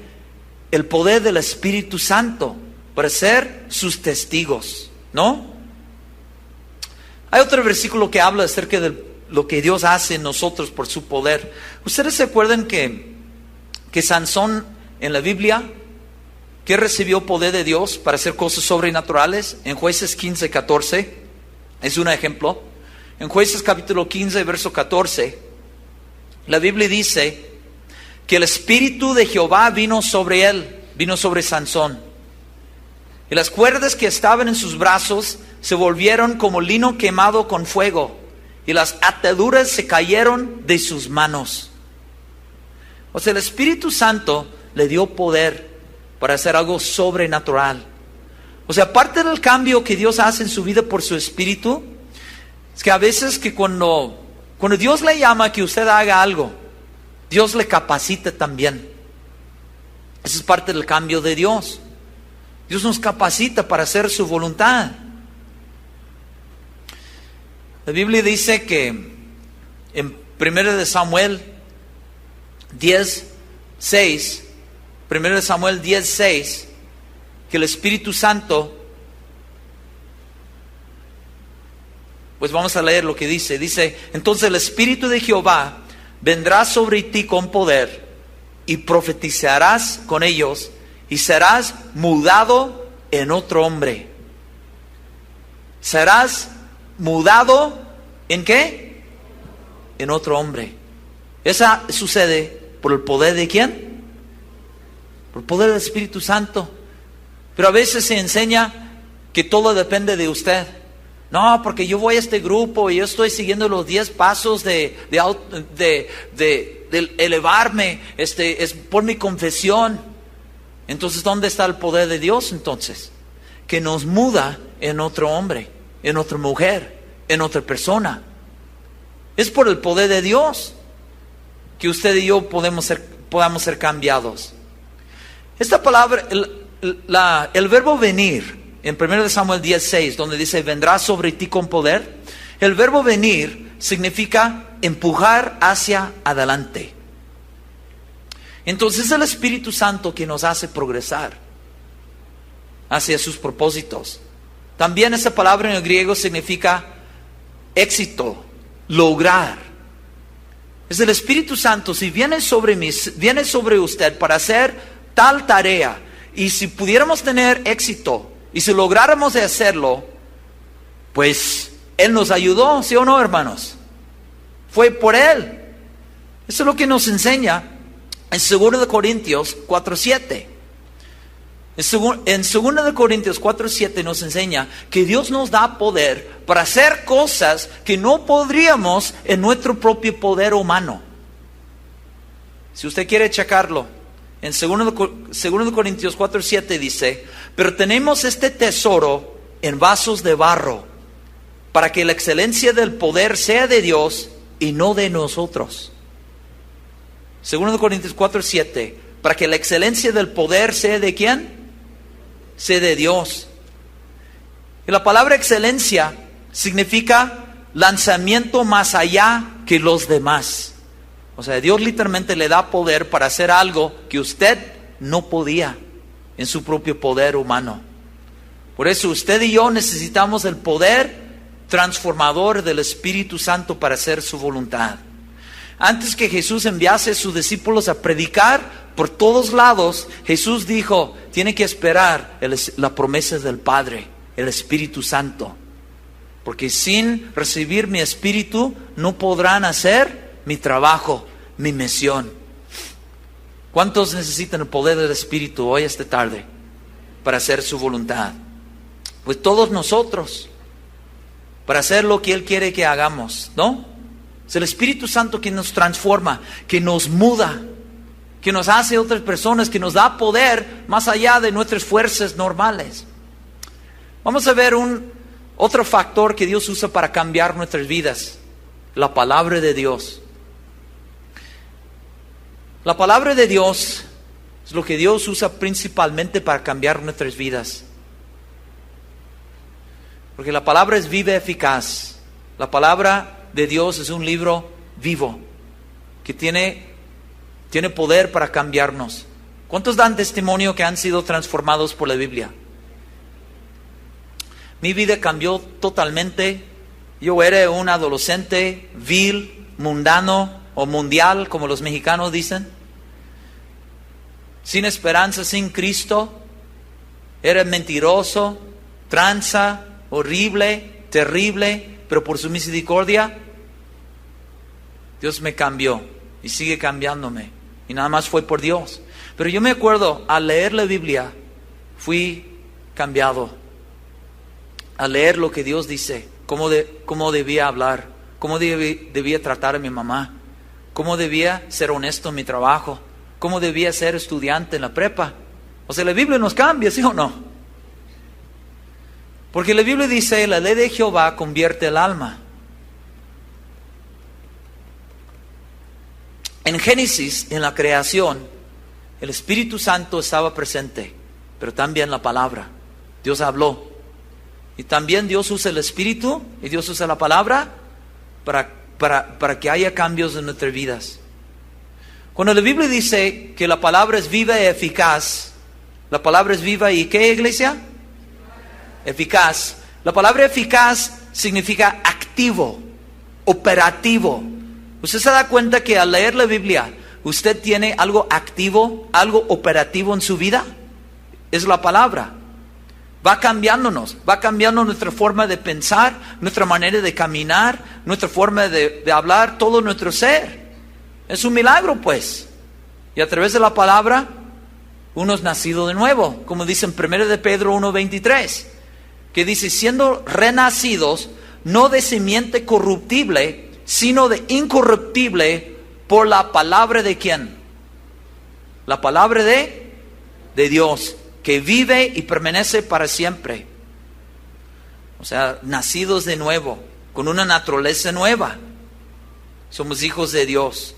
el poder del Espíritu Santo para ser sus testigos, ¿no? Hay otro versículo que habla acerca de lo que Dios hace en nosotros por su poder. ¿Ustedes se acuerdan que Sansón en la Biblia, que recibió poder de Dios para hacer cosas sobrenaturales? En Jueces 15:14 es un ejemplo. En Jueces capítulo 15, verso 14, la Biblia dice que el Espíritu de Jehová vino sobre él, vino sobre Sansón. Y las cuerdas que estaban en sus brazos se volvieron como lino quemado con fuego, y las ataduras se cayeron de sus manos. O sea, el Espíritu Santo le dio poder para hacer algo sobrenatural. O sea, parte del cambio que Dios hace en su vida por su Espíritu, es que a veces que cuando Dios le llama a que usted haga algo, Dios le capacita también. Esa es parte del cambio de Dios. Dios nos capacita para hacer su voluntad. La Biblia dice que en 1 Samuel 10:6, 1 Samuel 10:6, que el Espíritu Santo, pues vamos a leer lo que dice. Dice, entonces el Espíritu de Jehová vendrá sobre ti con poder, y profetizarás con ellos, y serás mudado en otro hombre. Serás mudado ¿en qué? En otro hombre. Esa sucede por el poder de ¿quién? Por el poder del Espíritu Santo. Pero a veces se enseña que todo depende de usted. No, porque yo voy a este grupo y yo estoy siguiendo los 10 pasos de elevarme, es por mi confesión. Entonces, ¿dónde está el poder de Dios entonces? Que nos muda en otro hombre, en otra mujer, en otra persona. Es por el poder de Dios que usted y yo podamos ser cambiados. Esta palabra, el verbo venir, en 1 Samuel 10:6, donde dice, vendrá sobre ti con poder, el verbo venir significa empujar hacia adelante. Entonces es el Espíritu Santo que nos hace progresar hacia sus propósitos. También esa palabra en el griego significa éxito, lograr. Es el Espíritu Santo, si viene sobre usted para hacer tal tarea, y si pudiéramos tener éxito, y si lográramos de hacerlo, pues Él nos ayudó, ¿sí o no, hermanos? Fue por Él. Eso es lo que nos enseña en 2 Corintios 4:7. En 2 Corintios 4:7 nos enseña que Dios nos da poder para hacer cosas que no podríamos en nuestro propio poder humano. Si usted quiere checarlo, en 2 Corintios 4:7 dice, pero tenemos este tesoro en vasos de barro, para que la excelencia del poder sea de Dios y no de nosotros. 2 Corintios 4:7, para que la excelencia del poder sea de ¿quién? Sea de Dios. Y la palabra excelencia significa lanzamiento más allá que los demás. O sea, Dios literalmente le da poder para hacer algo que usted no podía en su propio poder humano. Por eso usted y yo necesitamos el poder transformador del Espíritu Santo para hacer su voluntad. Antes que Jesús enviase a sus discípulos a predicar por todos lados, Jesús dijo, tiene que esperar la promesa del Padre, el Espíritu Santo. Porque sin recibir mi Espíritu no podrán hacer mi trabajo, mi misión. ¿Cuántos necesitan el poder del Espíritu hoy, esta tarde, para hacer su voluntad? Pues todos nosotros, para hacer lo que Él quiere que hagamos, ¿no? Es el Espíritu Santo que nos transforma, que nos muda, que nos hace otras personas, que nos da poder más allá de nuestras fuerzas normales. Vamos a ver otro factor que Dios usa para cambiar nuestras vidas: la palabra de Dios. La palabra de Dios es lo que Dios usa principalmente para cambiar nuestras vidas. Porque la palabra es viva y eficaz. La palabra de Dios es un libro vivo que tiene poder para cambiarnos. ¿Cuántos dan testimonio que han sido transformados por la Biblia? Mi vida cambió totalmente. Yo era un adolescente vil, mundano o mundial, como los mexicanos dicen. Sin esperanza, sin Cristo. Era mentiroso, tranza, horrible, terrible, pero por su misericordia Dios me cambió y sigue cambiándome. Y nada más fue por Dios. Pero yo me acuerdo, al leer la Biblia, fui cambiado. Al leer lo que Dios dice, cómo debía hablar, cómo debía tratar a mi mamá, cómo debía ser honesto en mi trabajo, cómo debía ser estudiante en la prepa. O sea, la Biblia nos cambia, ¿sí o no? Porque la Biblia dice, la ley de Jehová convierte el alma. En Génesis, en la creación, el Espíritu Santo estaba presente, pero también la palabra. Dios habló. Y también Dios usa el Espíritu y Dios usa la palabra para que haya cambios en nuestras vidas. Cuando la Biblia dice que la palabra es viva y eficaz, la palabra es viva y ¿qué, iglesia? Eficaz. La palabra eficaz significa activo, operativo. ¿Usted se da cuenta que al leer la Biblia usted tiene algo activo, algo operativo en su vida? Es la palabra. Va cambiándonos, va cambiando nuestra forma de pensar, nuestra manera de caminar, nuestra forma de hablar, todo nuestro ser. Es un milagro, pues. Y a través de la palabra uno es nacido de nuevo, como dice en 1 de Pedro 1:23, que dice, siendo renacidos, no de simiente corruptible, sino de incorruptible, por la palabra de ¿quién? La palabra de Dios, que vive y permanece para siempre. O sea, nacidos de nuevo, con una naturaleza nueva. Somos hijos de Dios.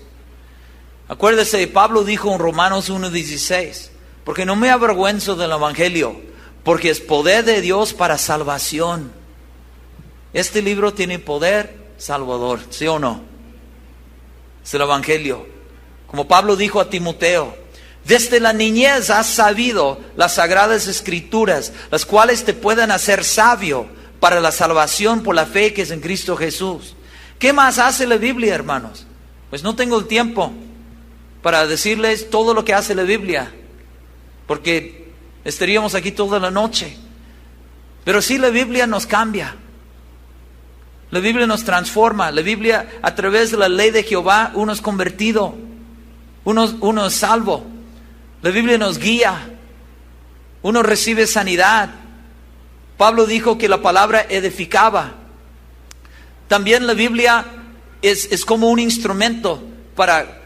Acuérdese, Pablo dijo en Romanos 1:16, porque no me avergüenzo del Evangelio, porque es poder de Dios para salvación. Este libro tiene poder salvador, ¿sí o no? Es el Evangelio. Como Pablo dijo a Timoteo, desde la niñez has sabido las sagradas escrituras, las cuales te pueden hacer sabio para la salvación por la fe que es en Cristo Jesús. ¿Qué más hace la Biblia, hermanos? Pues no tengo el tiempo para decirles todo lo que hace la Biblia, porque estaríamos aquí toda la noche. Pero sí, la Biblia nos cambia. La Biblia nos transforma. La Biblia, a través de la ley de Jehová, uno es convertido, uno es salvo. La Biblia nos guía, uno recibe sanidad. Pablo dijo que la palabra edificaba. También la Biblia es como un instrumento para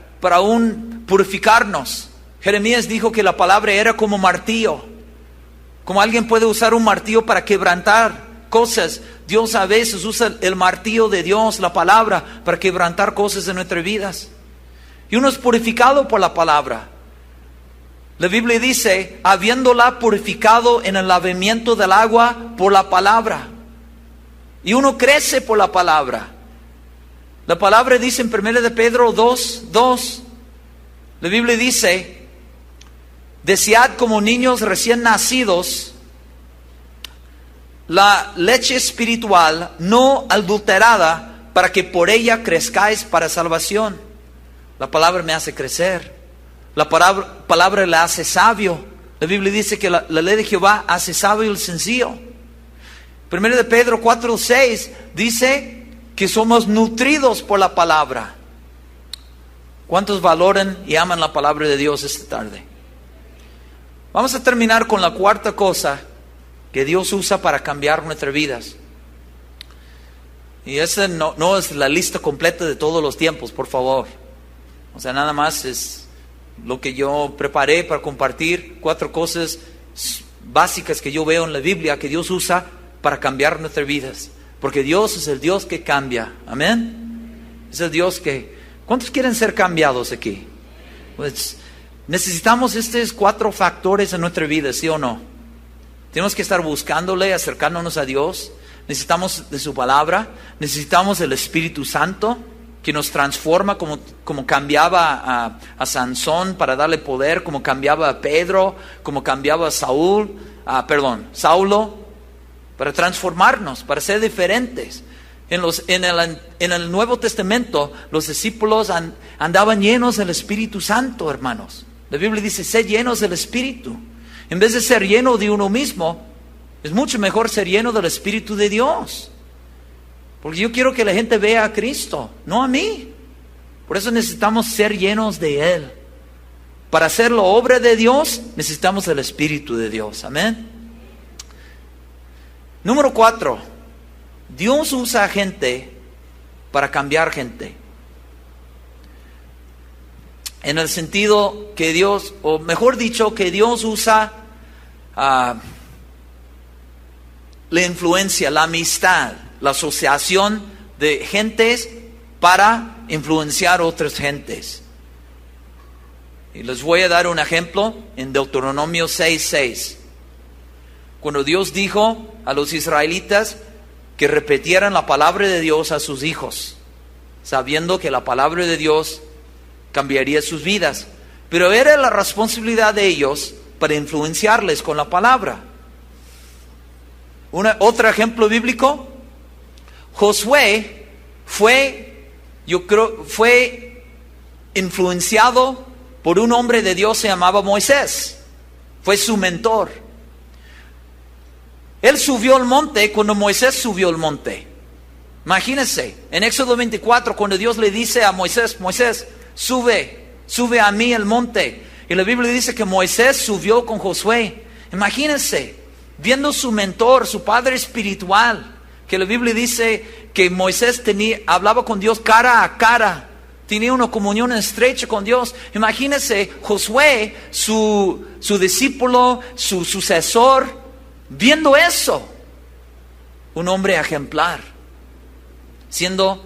purificarnos. Jeremías dijo que la palabra era como martillo. Como alguien puede usar un martillo para quebrantar cosas, Dios a veces usa el martillo de Dios, la palabra, para quebrantar cosas en nuestras vidas. Y uno es purificado por la palabra. La Biblia dice, habiéndola purificado en el lavamiento del agua por la palabra. Y uno crece por la palabra. La palabra dice en 1 de Pedro 2:2, la Biblia dice, desead como niños recién nacidos la leche espiritual no adulterada, para que por ella crezcáis para salvación. La palabra me hace crecer. La palabra le hace sabio. La Biblia dice que la ley de Jehová hace sabio el sencillo. Primero de Pedro 4:6 dice que somos nutridos por la palabra. ¿Cuántos valoran y aman la palabra de Dios esta tarde? Vamos a terminar con la cuarta cosa que Dios usa para cambiar nuestras vidas. Y esa no es la lista completa de todos los tiempos, por favor. O sea, nada más es lo que yo preparé para compartir, 4 cosas básicas que yo veo en la Biblia que Dios usa para cambiar nuestras vidas. Porque Dios es el Dios que cambia. Amén. Es el Dios que... ¿Cuántos quieren ser cambiados aquí? Pues necesitamos estos 4 factores en nuestra vida, ¿sí o no? Tenemos que estar buscándole, acercándonos a Dios. Necesitamos de su palabra. Necesitamos el Espíritu Santo que nos transforma como cambiaba a Sansón para darle poder, como cambiaba a Pedro, como cambiaba a Saulo, para transformarnos, para ser diferentes. En el Nuevo Testamento, los discípulos andaban llenos del Espíritu Santo, hermanos. La Biblia dice, sé llenos del Espíritu. En vez de ser lleno de uno mismo, es mucho mejor ser lleno del Espíritu de Dios. Porque yo quiero que la gente vea a Cristo, no a mí. Por eso necesitamos ser llenos de Él. Para hacer la obra de Dios, necesitamos el Espíritu de Dios. Amén. Número 4. Dios usa a gente para cambiar gente. En el sentido que Dios, o mejor dicho, que Dios usa la influencia, la amistad, la asociación de gentes para influenciar otras gentes. Y les voy a dar un ejemplo en Deuteronomio 6:6. Cuando Dios dijo a los israelitas que repitieran la palabra de Dios a sus hijos, sabiendo que la palabra de Dios cambiaría sus vidas. Pero era la responsabilidad de ellos para influenciarles con la palabra. Otro ejemplo bíblico, Josué fue influenciado por un hombre de Dios, se llamaba Moisés. Fue su mentor. Él subió al monte cuando Moisés subió al monte. Imagínense, en Éxodo 24, cuando Dios le dice a Moisés, Moisés, sube a mí el monte. Y la Biblia dice que Moisés subió con Josué. Imagínense, viendo su mentor, su padre espiritual, que la Biblia dice que Moisés hablaba con Dios cara a cara, tenía una comunión estrecha con Dios. Imagínense, Josué, su discípulo, su sucesor, viendo eso, un hombre ejemplar, siendo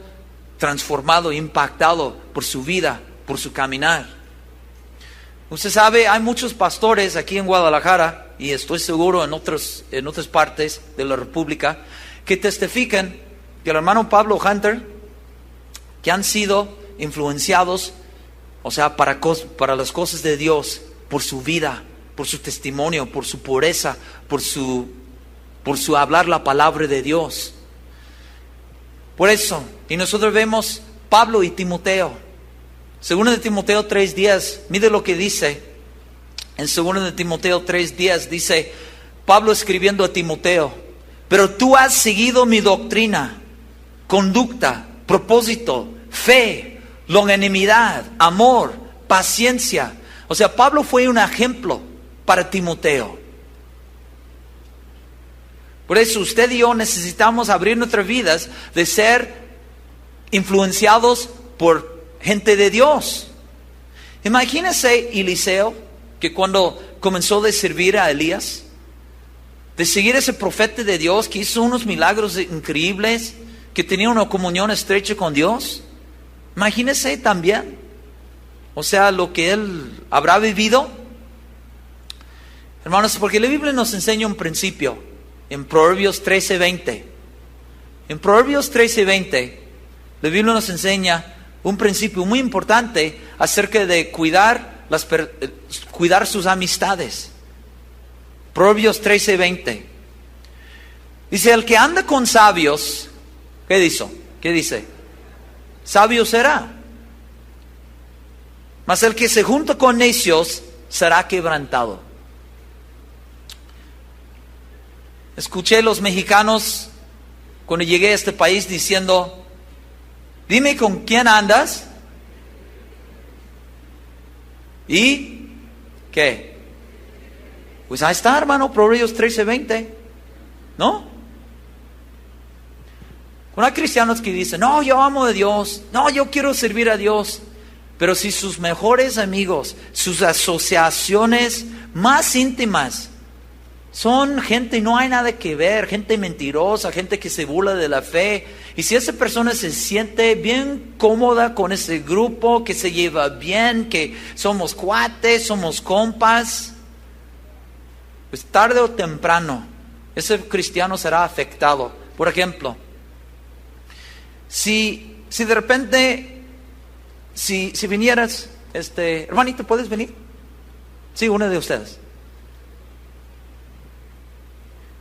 transformado, impactado por su vida, por su caminar. Usted sabe, hay muchos pastores aquí en Guadalajara, y estoy seguro en otras partes de la República, que testifican que el hermano Pablo Hunter, que han sido influenciados, o sea, para las cosas de Dios, por su vida, por su testimonio, por su pureza, por su hablar la palabra de Dios. Por eso, y nosotros vemos Pablo y Timoteo. Segundo de Timoteo 3:10, mire lo que dice. En segundo de Timoteo 3:10 dice, Pablo escribiendo a Timoteo, pero tú has seguido mi doctrina, conducta, propósito, fe, longanimidad, amor, paciencia. O sea, Pablo fue un ejemplo para Timoteo. Por eso usted y yo necesitamos abrir nuestras vidas de ser influenciados por gente de Dios. Imagínese Eliseo, que cuando comenzó a servir a Elías, de seguir ese profeta de Dios que hizo unos milagros increíbles, que tenía una comunión estrecha con Dios. Imagínese también, o sea, lo que él habrá vivido. Hermanos, porque la Biblia nos enseña un principio en Proverbios 13:20. En Proverbios 13:20, la Biblia nos enseña un principio muy importante acerca de cuidar sus amistades. Proverbios 13:20. Dice, el que anda con sabios, ¿qué dice? Sabio será. mas el que se junta con necios será quebrantado. Escuché a los mexicanos cuando llegué a este país diciendo, dime con quién andas y ¿qué? Pues ahí está, hermano, Proverbios 13:20, ¿no? Cuando hay cristianos que dicen, no, yo amo a Dios, no, yo quiero servir a Dios, pero si sus mejores amigos, sus asociaciones más íntimas son gente, no hay nada que ver, gente mentirosa, gente que se burla de la fe, y si esa persona se siente bien cómoda con ese grupo, que se lleva bien, que somos cuates, somos compas, pues tarde o temprano ese cristiano será afectado. Por ejemplo, si de repente, si vinieras, hermanito, ¿puedes venir? Sí, uno de ustedes.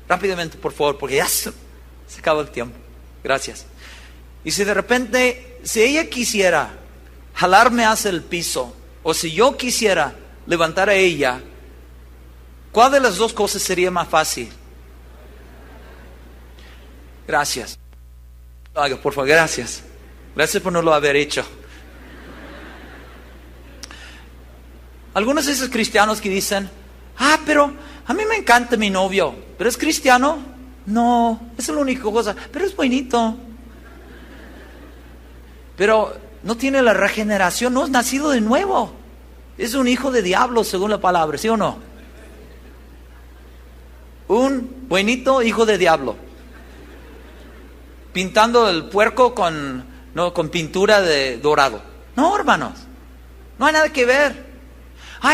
Rápidamente, por favor, porque ya se acaba el tiempo. Gracias. Y si de repente, si ella quisiera jalarme hacia el piso, o si yo quisiera levantar a ella, ¿cuál de las dos cosas sería más fácil? Gracias. Por favor, gracias. Gracias por no lo haber hecho. Algunos de esos cristianos que dicen, pero a mí me encanta mi novio, pero ¿es cristiano? No, esa es la única cosa, pero es bonito. Pero no tiene la regeneración, no es nacido de nuevo. Es un hijo de diablo según la palabra, ¿sí o no? Un buenito hijo de diablo. Pintando el puerco con pintura de dorado. No, hermanos, no hay nada que ver.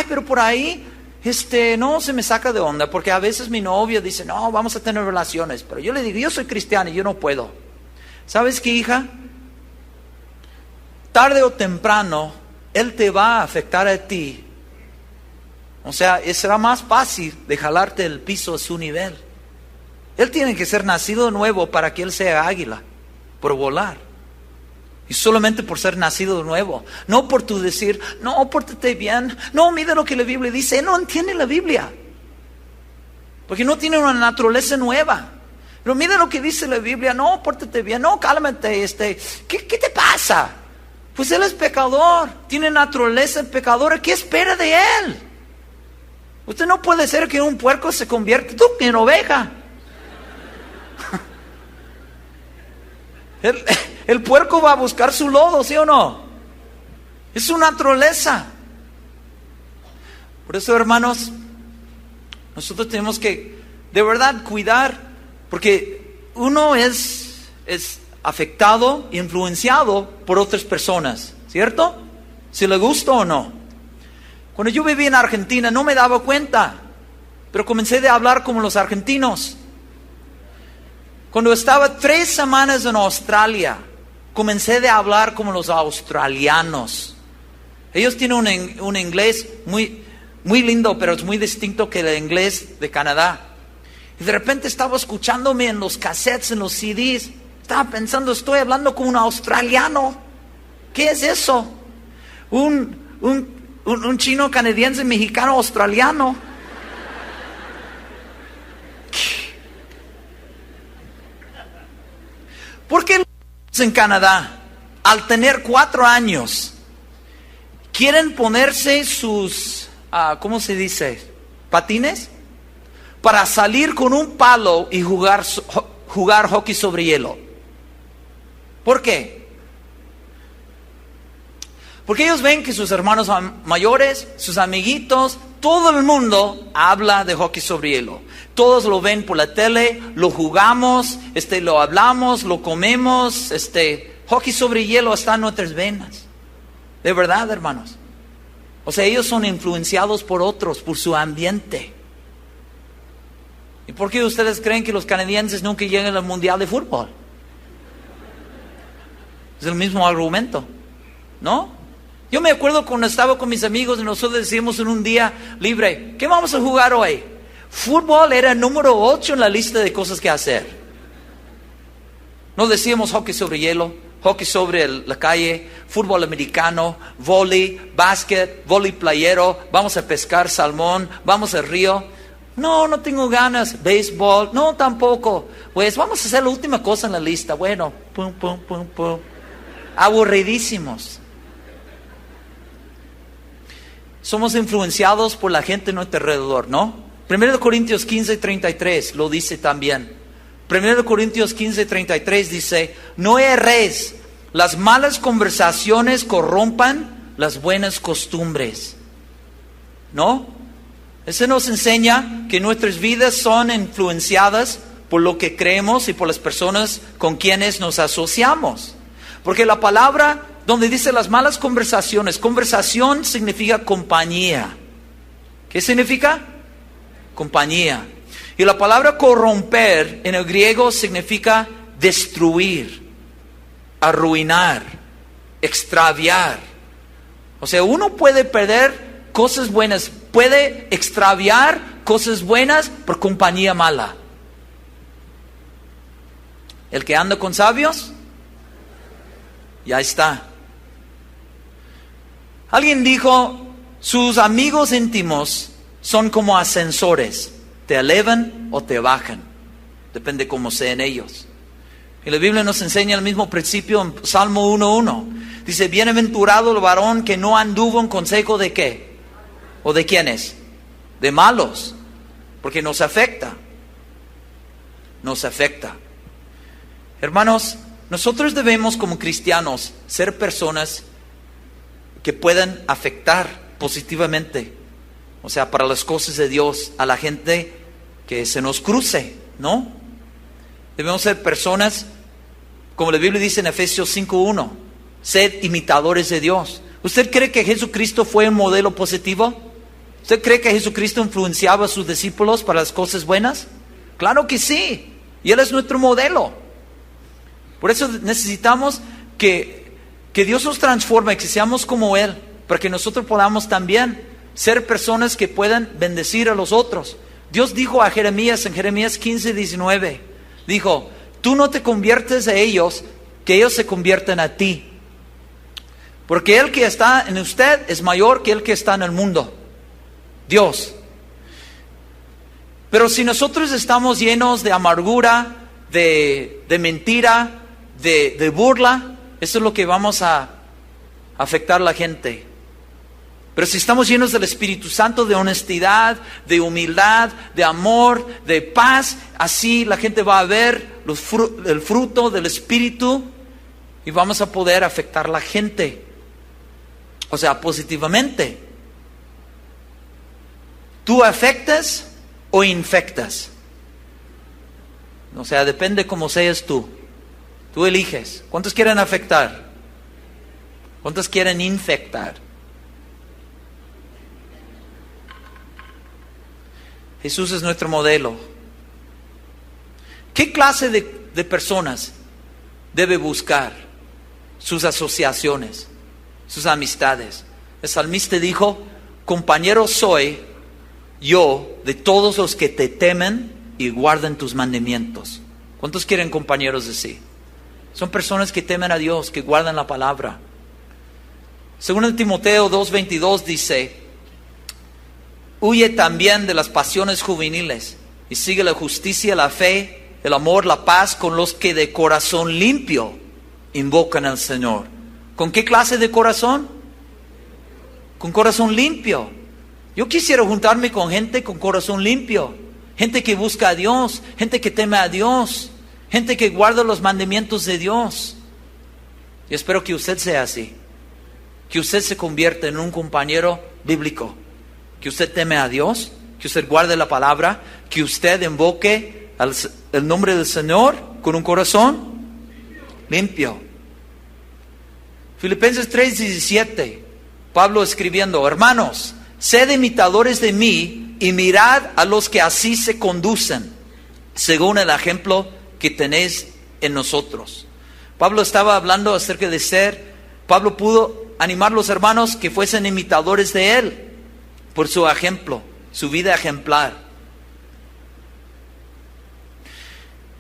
Pero por ahí, no se me saca de onda, porque a veces mi novia dice, no, vamos a tener relaciones, pero yo le digo, yo soy cristiano y yo no puedo. ¿Sabes qué, hija? Tarde o temprano, él te va a afectar a ti. O sea, será más fácil de jalarte el piso a su nivel. Él tiene que ser nacido de nuevo para que él sea águila, por volar. Y solamente por ser nacido de nuevo. No por tu decir, no, pórtate bien. No, mira lo que la Biblia dice. Él no entiende la Biblia. Porque no tiene una naturaleza nueva. Pero mira lo que dice la Biblia. No, pórtate bien. No, cálmate. ¿Qué te pasa? Pues él es pecador. Tiene naturaleza pecadora. ¿Qué espera de él? Usted no puede ser que un puerco se convierta en oveja. El puerco va a buscar su lodo, ¿sí o no? Es su naturaleza. Por eso, hermanos, nosotros tenemos que de verdad cuidar, porque uno es afectado, influenciado por otras personas, ¿cierto? Si le gusta o no. Cuando yo vivía en Argentina no me daba cuenta, pero comencé a hablar como los argentinos. Cuando estaba 3 semanas en Australia, comencé a hablar como los australianos. Ellos tienen un inglés muy, muy lindo, pero es muy distinto que el inglés de Canadá. Y de repente estaba escuchándome en los cassettes, en los CDs. Estaba pensando, estoy hablando como un australiano. ¿Qué es eso? Un chino canadiense, mexicano, australiano. ¿Por qué los en Canadá, al tener 4 años, quieren ponerse sus, ¿cómo se dice? ¿Patines? Para salir con un palo y jugar hockey sobre hielo. ¿Por qué? Porque ellos ven que sus hermanos mayores, sus amiguitos, todo el mundo habla de hockey sobre hielo. Todos lo ven por la tele, lo jugamos, lo hablamos, lo comemos, hockey sobre hielo está en nuestras venas. De verdad, hermanos. O sea, ellos son influenciados por otros, por su ambiente. ¿Y por qué ustedes creen que los canadienses nunca llegan al mundial de fútbol? Es el mismo argumento, ¿no? Yo me acuerdo cuando estaba con mis amigos y nosotros decíamos en un día libre, ¿qué vamos a jugar hoy? Fútbol era el número 8 en la lista de cosas que hacer. No decíamos hockey sobre hielo, hockey sobre la calle, fútbol americano, vóley, básquet, vóley playero, vamos a pescar salmón, vamos al río. No, no tengo ganas. Béisbol, no, tampoco. Pues vamos a hacer la última cosa en la lista. Bueno, pum, pum, pum, pum. Aburridísimos. Somos influenciados por la gente a nuestro alrededor, ¿no? 1 Corintios 15:33 lo dice también. 1 Corintios 15:33 dice: no erréis, las malas conversaciones corrompan las buenas costumbres. ¿No? Eso nos enseña que nuestras vidas son influenciadas por lo que creemos y por las personas con quienes nos asociamos. Porque la palabra donde dice las malas conversaciones, conversación significa compañía. ¿Qué significa? Compañía. Y la palabra corromper en el griego significa destruir, arruinar, extraviar. O sea, uno puede perder cosas buenas, puede extraviar cosas buenas por compañía mala. El que anda con sabios, ya está. Alguien dijo, sus amigos íntimos son como ascensores. Te elevan o te bajan. Depende cómo sean ellos. Y la Biblia nos enseña el mismo principio en Salmo 1:1. Dice, bienaventurado el varón que no anduvo en consejo de ¿qué? ¿O de quiénes? De malos. Porque nos afecta. Nos afecta. Hermanos, nosotros debemos como cristianos ser personas que puedan afectar positivamente. O sea, para las cosas de Dios, a la gente que se nos cruce, ¿no? Debemos ser personas, como la Biblia dice en Efesios 5:1, sed imitadores de Dios. ¿Usted cree que Jesucristo fue un modelo positivo? ¿Usted cree que Jesucristo influenciaba a sus discípulos para las cosas buenas? Claro que sí. Y Él es nuestro modelo. Por eso necesitamos que Dios nos transforme, que seamos como Él, para que nosotros podamos también ser personas que puedan bendecir a los otros. Dios dijo a Jeremías en Jeremías 15:19, dijo, tú no te conviertes a ellos, que ellos se convierten a ti. Porque el que está en usted es mayor que el que está en el mundo. Dios. Pero si nosotros estamos llenos de amargura, de mentira, de burla, eso es lo que vamos a afectar a la gente. Pero si estamos llenos del Espíritu Santo, de honestidad, de humildad, de amor, de paz, así la gente va a ver el fruto del Espíritu y vamos a poder afectar a la gente. O sea, positivamente. ¿Tú afectas o infectas? O sea, depende cómo seas tú. Tú eliges. ¿Cuántos quieren afectar? ¿Cuántos quieren infectar? Jesús es nuestro modelo. ¿Qué clase de personas debe buscar? Sus asociaciones, sus amistades. El salmista dijo, compañero soy yo de todos los que te temen y guardan tus mandamientos. ¿Cuántos quieren compañeros así? Son personas que temen a Dios, que guardan la palabra. Según Timoteo 2:22 dice, huye también de las pasiones juveniles y sigue la justicia, la fe, el amor, la paz con los que de corazón limpio invocan al Señor. ¿Con qué clase de corazón? Con corazón limpio. Yo quisiera juntarme con gente con corazón limpio, gente que busca a Dios, gente que teme a Dios, gente que guarda los mandamientos de Dios. Y espero que usted sea así, que usted se convierta en un compañero bíblico, que usted teme a Dios, que usted guarde la palabra, que usted invoque el nombre del Señor con un corazón limpio. Filipenses 3:17, Pablo escribiendo, hermanos, sed imitadores de mí y mirad a los que así se conducen, según el ejemplo que tenéis en nosotros. Pablo estaba hablando acerca de Pablo pudo animar a los hermanos que fuesen imitadores de él, por su ejemplo, su vida ejemplar.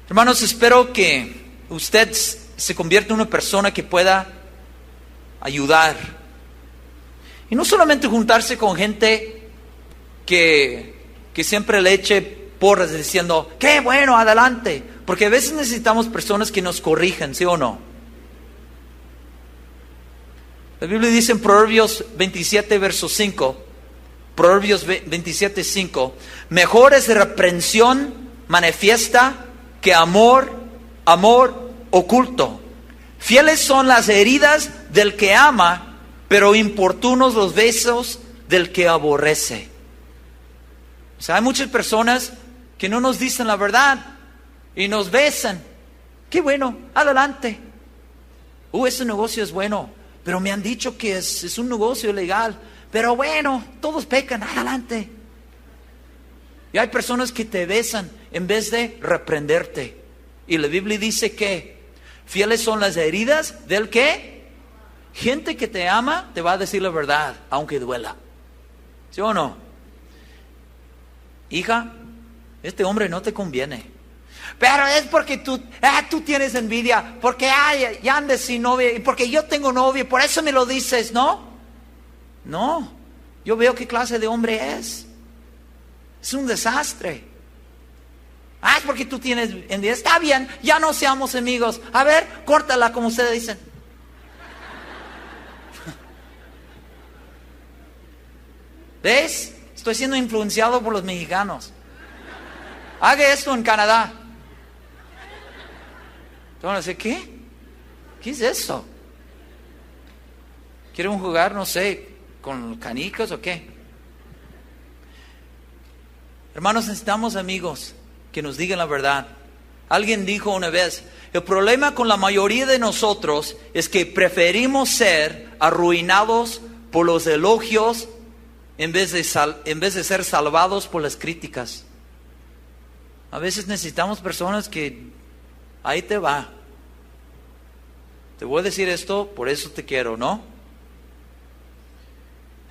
Hermanos, espero que usted se convierte en una persona que pueda ayudar. Y no solamente juntarse con gente que siempre le eche porras diciendo, qué bueno, adelante. Porque a veces necesitamos personas que nos corrijan, ¿sí o no? La Biblia dice en Proverbios 27, verso 5, Proverbios 27, 5, mejor es reprensión manifiesta que amor oculto. Fieles son las heridas del que ama, pero importunos los besos del que aborrece. O sea, hay muchas personas que no nos dicen la verdad y nos besan. Qué bueno, adelante. Ese negocio es bueno, pero me han dicho que es un negocio ilegal. Pero bueno, todos pecan, adelante. Y hay personas que te besan en vez de reprenderte. Y la Biblia dice que fieles son las heridas del que gente que te ama te va a decir la verdad, aunque duela. ¿Sí o no? Hija, este hombre no te conviene. Pero es porque tú tienes envidia, porque ya andes sin novia, y porque yo tengo novia, por eso me lo dices, ¿no? No, yo veo qué clase de hombre es. Es un desastre. Es porque tú tienes envidia. Está bien, ya no seamos amigos. A ver, córtala como ustedes dicen. ¿Ves? Estoy siendo influenciado por los mexicanos. Haga esto en Canadá. Entonces, ¿qué? ¿Qué es eso? ¿Quieren jugar, no sé, con canicas o qué? Hermanos, necesitamos amigos que nos digan la verdad. Alguien dijo una vez, el problema con la mayoría de nosotros es que preferimos ser arruinados por los elogios en vez de ser salvados por las críticas. A veces necesitamos personas que, ahí te va. Te voy a decir esto, por eso te quiero, ¿no?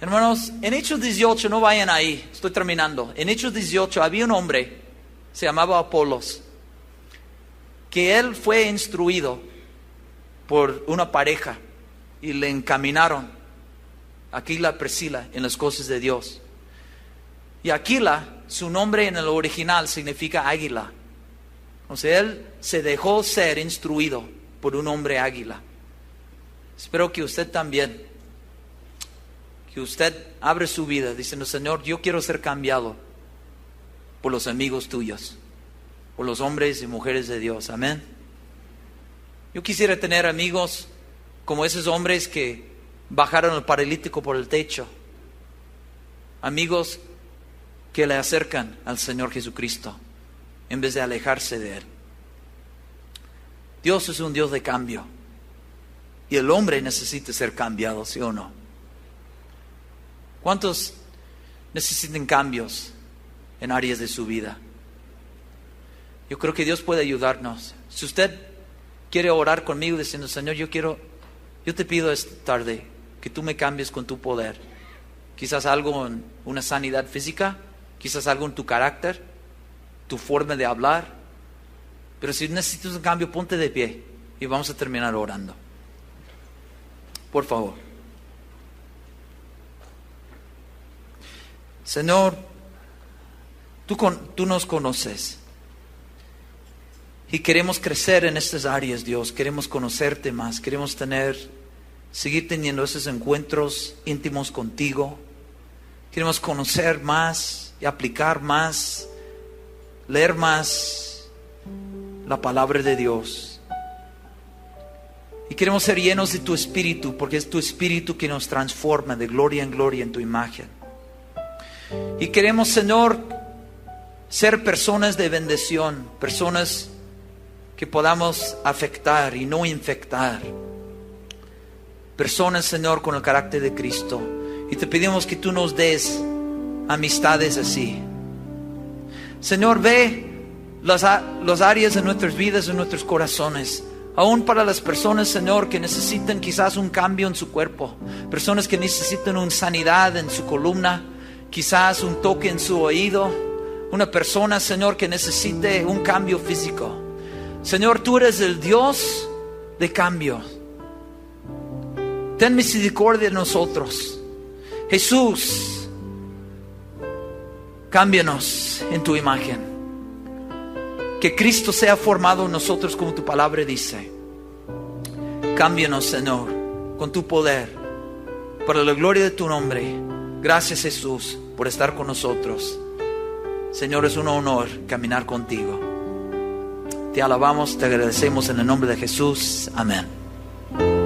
Hermanos, en Hechos 18, no vayan ahí, estoy terminando. En Hechos 18 había un hombre, se llamaba Apolos, que él fue instruido por una pareja y le encaminaron a Aquila, Priscila en las cosas de Dios. Y Aquila, su nombre en el original significa águila. O sea, él se dejó ser instruido por un hombre águila. Espero que usted también, que usted abre su vida diciendo, Señor, yo quiero ser cambiado por los amigos tuyos, por los hombres y mujeres de Dios. Amén. Yo quisiera tener amigos como esos hombres que bajaron al paralítico por el techo. Amigos que le acercan al Señor Jesucristo en vez de alejarse de Él. Dios es un Dios de cambio. Y el hombre necesita ser cambiado, ¿sí o no? ¿Cuántos necesitan cambios en áreas de su vida? Yo creo que Dios puede ayudarnos. Si usted quiere orar conmigo diciendo, Señor, yo te pido esta tarde que tú me cambies con tu poder. Quizás algo en una sanidad física, quizás algo en tu carácter, tu forma de hablar. Pero si necesitas un cambio, ponte de pie y vamos a terminar orando. Por favor. Señor, tú nos conoces. Y queremos crecer en estas áreas, Dios. Queremos conocerte más. Queremos seguir teniendo esos encuentros íntimos contigo. Queremos conocer más y aplicar más, leer más la palabra de Dios. Y queremos ser llenos de tu Espíritu, porque es tu Espíritu que nos transforma de gloria en gloria en tu imagen. Y queremos, Señor, ser personas de bendición, personas que podamos afectar y no infectar. Personas, Señor, con el carácter de Cristo. Y te pedimos que tú nos des amistades así. Señor, ve las áreas de nuestras vidas, de nuestros corazones. Aún para las personas, Señor, que necesitan quizás un cambio en su cuerpo. Personas que necesitan una sanidad en su columna. Quizás un toque en su oído. Una persona, Señor, que necesite un cambio físico. Señor, tú eres el Dios de cambio. Ten misericordia de nosotros. Jesús, cámbianos en tu imagen. Que Cristo sea formado en nosotros como tu palabra dice. Cámbianos, Señor, con tu poder, para la gloria de tu nombre. Gracias, Jesús, por estar con nosotros. Señor, es un honor caminar contigo. Te alabamos, te agradecemos en el nombre de Jesús. Amén.